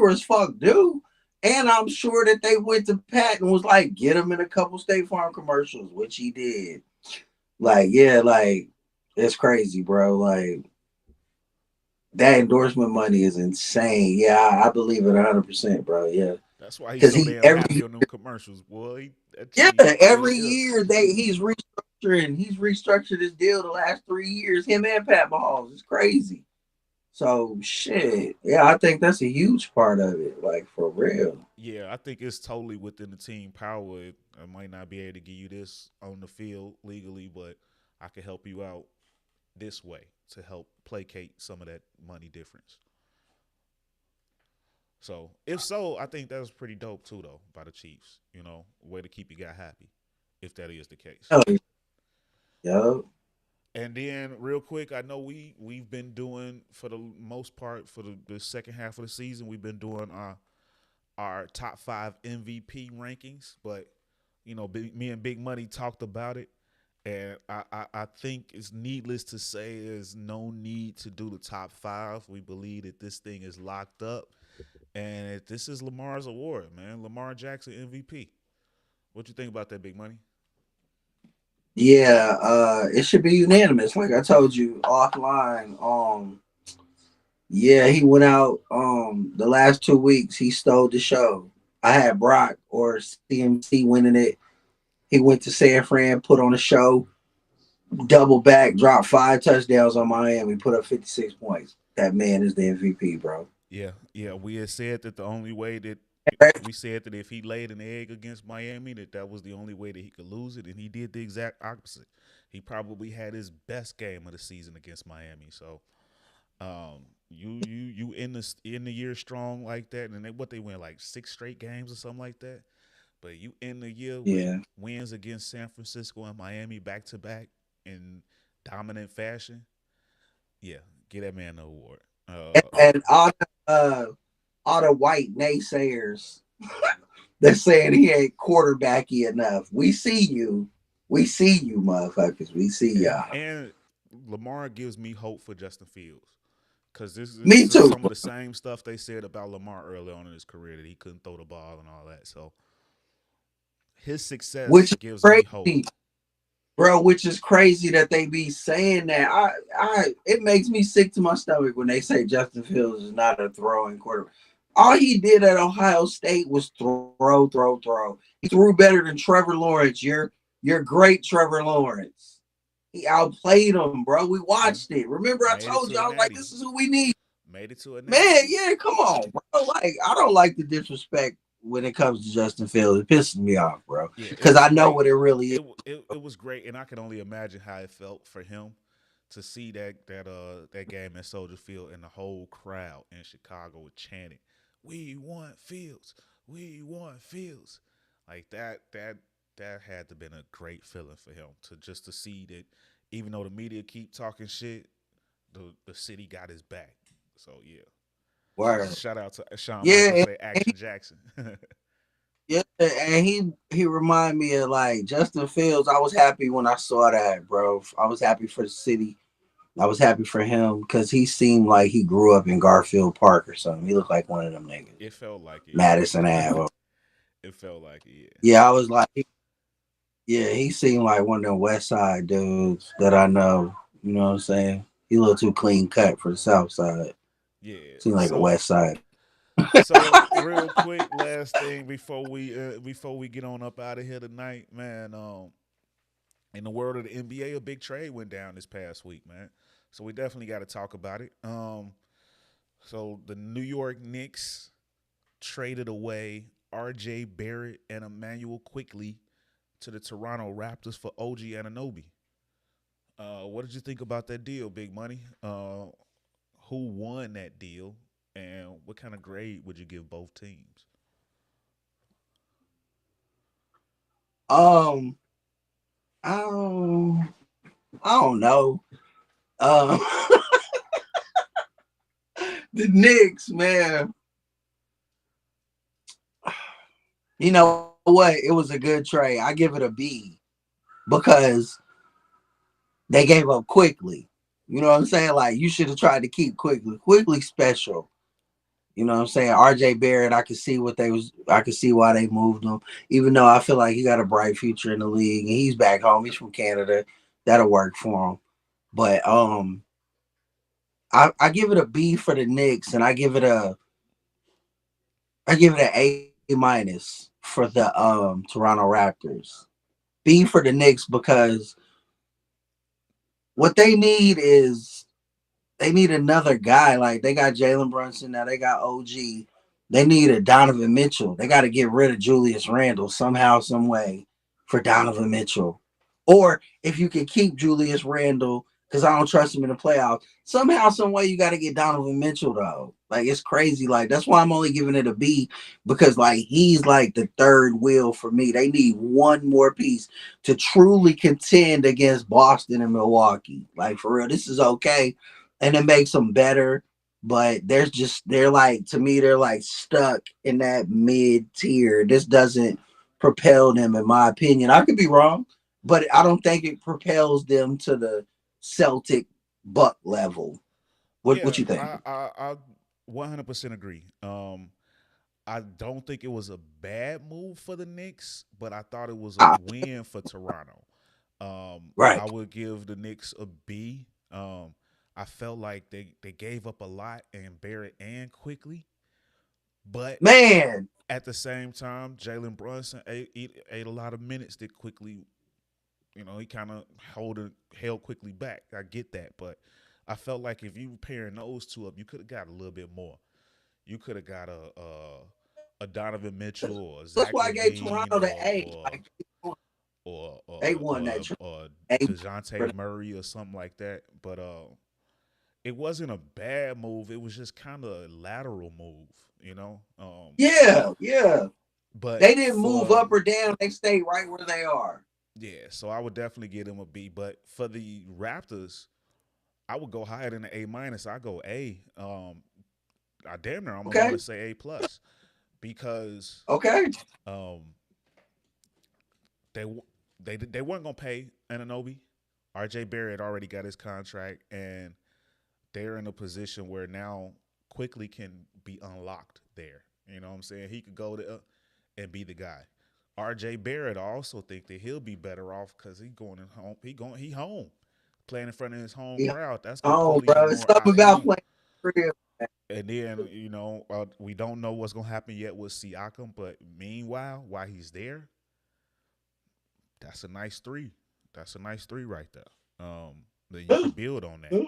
as fuck do. And I'm sure that they went to Pat and was like, get him in a couple State Farm commercials, which he did. Like, yeah, like it's crazy, bro. Like that endorsement money is insane. Yeah, I believe it 100%, bro. Yeah, That's why he's because so he damn every happy on them commercials, boy. That yeah cheese still every yeah. year he's restructuring. He's restructured his deal the last 3 years. Him and Pat Mahomes. It's crazy. So shit. Yeah, I think that's a huge part of it. Like for real. Yeah, I think it's totally within the team power. I might not be able to give you this on the field legally, but I can help you out this way to help placate some of that money difference. So if so, I think that's pretty dope too, though, by the Chiefs. Way to keep your guy happy, if that is the case. Oh, yo. And then real quick, I know we've been doing for the most part for the second half of the season, we've been doing our top 5 MVP rankings, but me and Big Money talked about it, and I think it's needless to say there's no need to do the top 5. We believe that this thing is locked up, and this is Lamar's award, man. Lamar Jackson MVP. What you think about that, Big Money? Yeah, it should be unanimous. Like I told you offline. Yeah, he went out. The last 2 weeks he stole the show. I had Brock or CMC winning it. He went to San Fran, put on a show, double back, dropped 5 touchdowns on Miami, put up 56 points. That man is the MVP, bro. Yeah, yeah. We had said that the only way that we said that if he laid an egg against Miami, that was the only way that he could lose it, and he did the exact opposite. He probably had his best game of the season against Miami. So, you in the year strong like that, and they win like 6 straight games or something like that. But you end the year with Yeah. wins against San Francisco and Miami back to back in dominant fashion. Yeah, get that man the award. And all the white naysayers that saying he ain't quarterbacky enough. We see you. We see you, motherfuckers. We see y'all. And Lamar gives me hope for Justin Fields because Me this is too. some of the same stuff they said about Lamar early on in his career that he couldn't throw the ball and all that. So his success Which is gives me hope. crazy, bro. Which is crazy that they be saying that. It makes me sick to my stomach when they say Justin Fields is not a throwing quarterback. All he did at Ohio State was throw. He threw better than Trevor Lawrence. You're great, Trevor Lawrence. He outplayed him, bro. We Yeah, watched it. Remember, I made it told to you a I was like, natty. this is who we need. Made it to a natty. Man, yeah, come on, bro. Like, I don't like the disrespect when it comes to Justin Fields. It pisses me off, bro. Yeah, it Because was I know great. what it really is. It was great, and I can only imagine how it felt for him to see that game at Soldier Field and the whole crowd in Chicago was chanting, "We want Fields, we want Fields," like that had to been a great feeling for him to just to see that even though the media keep talking shit, the city got his back. So yeah, Word. shout out to Shawn Michaels Yeah, say Action Jackson. yeah, and he reminded me of like Justin Fields. I was happy when I saw that, bro. I was happy for the city. I was happy for him because he seemed like he grew up in Garfield Park or something. He looked like one of them niggas. It felt like it, Madison yeah. Ave. It felt like it, Yeah, I was like, yeah, he seemed like one of them West Side dudes that I know. You know what I'm saying? He a little too clean cut for the South Side. yeah. Yeah. Seemed like a West Side. So real quick, last thing before we get on up out of here tonight, man. In the world of the NBA, a big trade went down this past week, man. So we definitely got to talk about it. So the New York Knicks traded away R.J. Barrett and Emmanuel Quickly to the Toronto Raptors for OG Anunoby. What did you think about that deal, Big Money? Who won that deal, and what kind of grade would you give both teams? Um, I don't, I don't know. Um, the Knicks, man. You know what? It was a good trade. I give it a B because they gave up quickly. You know what I'm saying? Like you should have tried to keep quickly. Quickly special. You know what I'm saying? RJ Barrett, I could see why they moved him. Even though I feel like he got a bright future in the league and he's back home. He's from Canada. That'll work for him. But I give it a B for the Knicks and I give it an A minus for the Toronto Raptors. B for the Knicks because what they need is they need another guy. Like they got Jalen Brunson now, they got OG. They need a Donovan Mitchell. They got to get rid of Julius Randle somehow, some way for Donovan Mitchell. Or if you can keep Julius Randle, because I don't trust him in the playoffs, somehow, some way you got to get Donovan Mitchell though. Like it's crazy. Like that's why I'm only giving it a B because like he's like the third wheel for me. They need one more piece to truly contend against Boston and Milwaukee. Like for real, this is okay, and it makes them better. but they're like, to me, they're like stuck in that mid tier. This doesn't propel them, in my opinion. I could be wrong, but I don't think it propels them to the Celtic Buck level. What Yeah, you think? I 100% agree. I don't think it was a bad move for the Knicks, but I thought it was a Ah, win for Toronto. I right, would give the Knicks a B. I felt like they gave up a lot and Barrett and quickly, but man. at the same time, Jalen Brunson ate a lot of minutes that quickly, he kind of held quickly back. I get that, but I felt like if you were pairing those two up, you could have got a little bit more. You could have got a Donovan Mitchell or a That's Zach why I gave Levine Toronto the A. Like or they or won that or, trade. or A. DeJounte Murray or something like that. But it wasn't a bad move. It was just kind of a lateral move, you know. Yeah, yeah. But They didn't move for up or down. They stayed right where they are. Yeah, so I would definitely give them a B. But for the Raptors, I would go higher than an A minus. I go A. I damn near almost want Okay, to say A plus because okay. um, they they weren't gonna pay Anunoby. RJ Barrett already got his contract, and they're in a position where now quickly can be unlocked there. You know what I'm saying? He could go to and be the guy. RJ Barrett, I also think that he'll be better off because he going in home. He home playing in front of his home Yeah. crowd. That's gonna Oh, pull in bro, it's more something about IM. playing for real. And then we don't know what's gonna happen yet with Siakam, but meanwhile, while he's there, that's a nice three. That's a nice three right there. That you could build on that.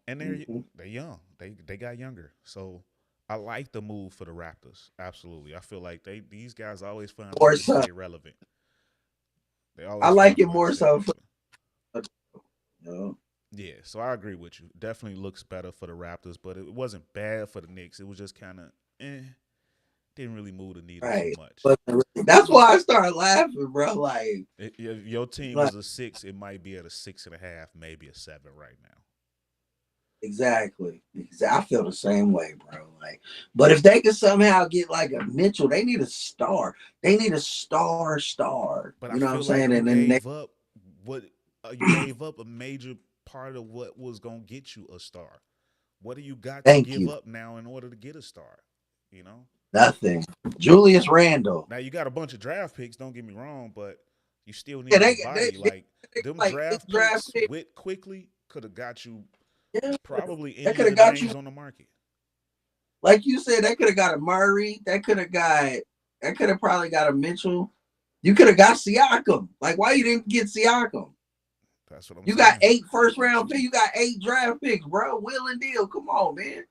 And Mhm. they're young. They got younger. So I like the move for the Raptors. Absolutely. I feel like these guys always find a way More to so, stay relevant. They I always like find a it way to more stay so for relevant. you know, Yeah, so I agree with you. Definitely looks better for the Raptors, but it wasn't bad for the Knicks. It was just kind of didn't really move the needle too right. much. But that's why I started laughing, bro. If your team Like was a 6, it might be at a 6.5, maybe a 7 right now. exactly. I feel the same way, bro. But if they could somehow get like a Mitchell, they need a star. They need a star. But You I know what I'm feel like saying? And then they, what you gave up a major part of what was gonna get you a star. What do you got to thank give you. up now in order to get a star? You know. Nothing. Julius Randle. Now you got a bunch of draft picks. Don't get me wrong, but you still Yeah, needed a body. Like they them like 8 draft draft picks picks. with quickly could have got you Yeah, probably they any could of have the got you, names on the market. like you said, they could have got a Murray. They could have probably got a Mitchell. You could have got Siakam. Like, why you didn't get Siakam? That's what I'm You got saying. 8 first round picks. You got 8 draft picks, bro. Will and deal. Come on, man.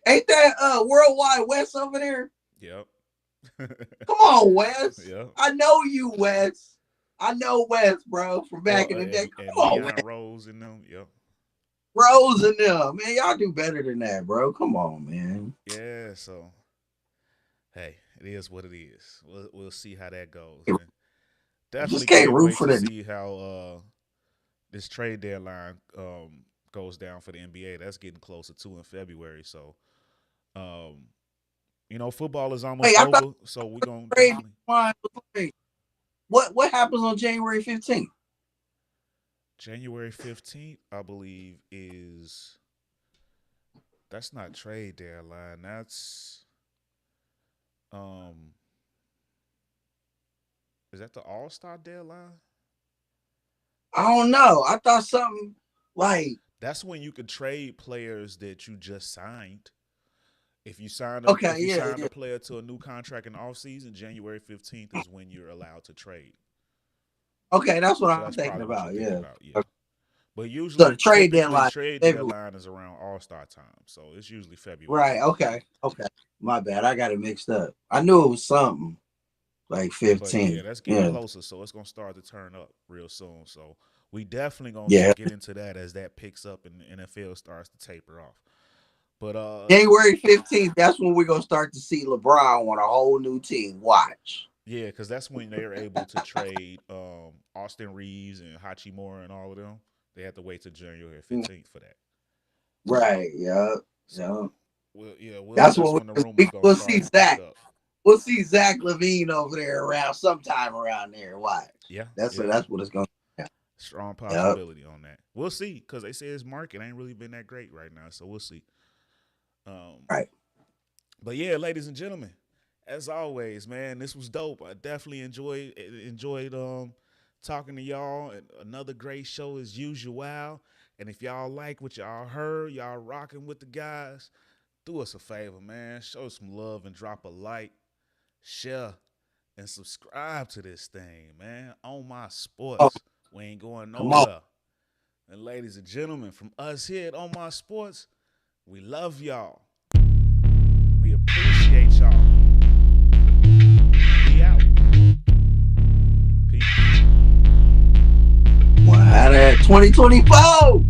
Ain't that worldwide West over there? Yep. Come on, Wes. Yep. I know you, Wes. I know Wes, bro, from Oh, back in the day. and Come on, Wes. Leon Rose and them. Yep. Rose and them, man. Y'all do better than that, bro. Come on, man. Yeah. So hey, it is what it is. We'll see how that goes, You and just definitely can't can't root wait for to the. see how this trade deadline goes down for the NBA. That's getting closer too in February. So um, football is almost Wait, I thought over. So we're gonna the trade definitely deadline was like, what happens on January 15th? January 15th, I believe, is that's not trade deadline. That's um is that the All Star deadline? I don't know. I thought something like, That's when you could trade players that you just signed. okay, If you yeah, signed yeah. a player to a new contract in the offseason, January 15th is when you're allowed to trade. Okay, that's what So I'm that's thinking probably what you're about. thinking Yeah. about, yeah. But So the usually, trade typically, deadline, trade February. deadline is around All Star time, so it's usually February. Right. Okay. Okay. My bad. I got it mixed up. I knew it was something like But yeah, 15. that's getting Yeah. closer, so it's gonna start to turn up real soon. So we definitely gonna Yeah. get into that as that picks up and the NFL starts to taper off. But January 15th, that's when we're going to start to see LeBron on a whole new team. Watch. yeah, because that's when they're able to trade Austin Reeves and Hachimura and all of them. They have to wait till January 15th for that. Right. Yeah. Yeah. So That's that's what when the we rumors gonna will start see to pick Zach. up. We'll see Zach Levine over there around sometime around there. Watch. Yeah, That's yeah. what it's gonna be. Strong Yep. possibility on that. We'll see, because they say his market ain't really been that great right now, so we'll see. Um, Right. but yeah, ladies and gentlemen, as always, man, this was dope. I definitely enjoyed talking to y'all. And another great show as usual. And if y'all like what y'all heard, y'all rocking with the guys, do us a favor, man. Show some love and drop a like, share, and subscribe to this thing, man. On my Oh, sports. We ain't going come on. nowhere. And ladies and gentlemen, from us here at On My Sports, we love y'all. We appreciate y'all. We out. Peace. Wow, that 2024.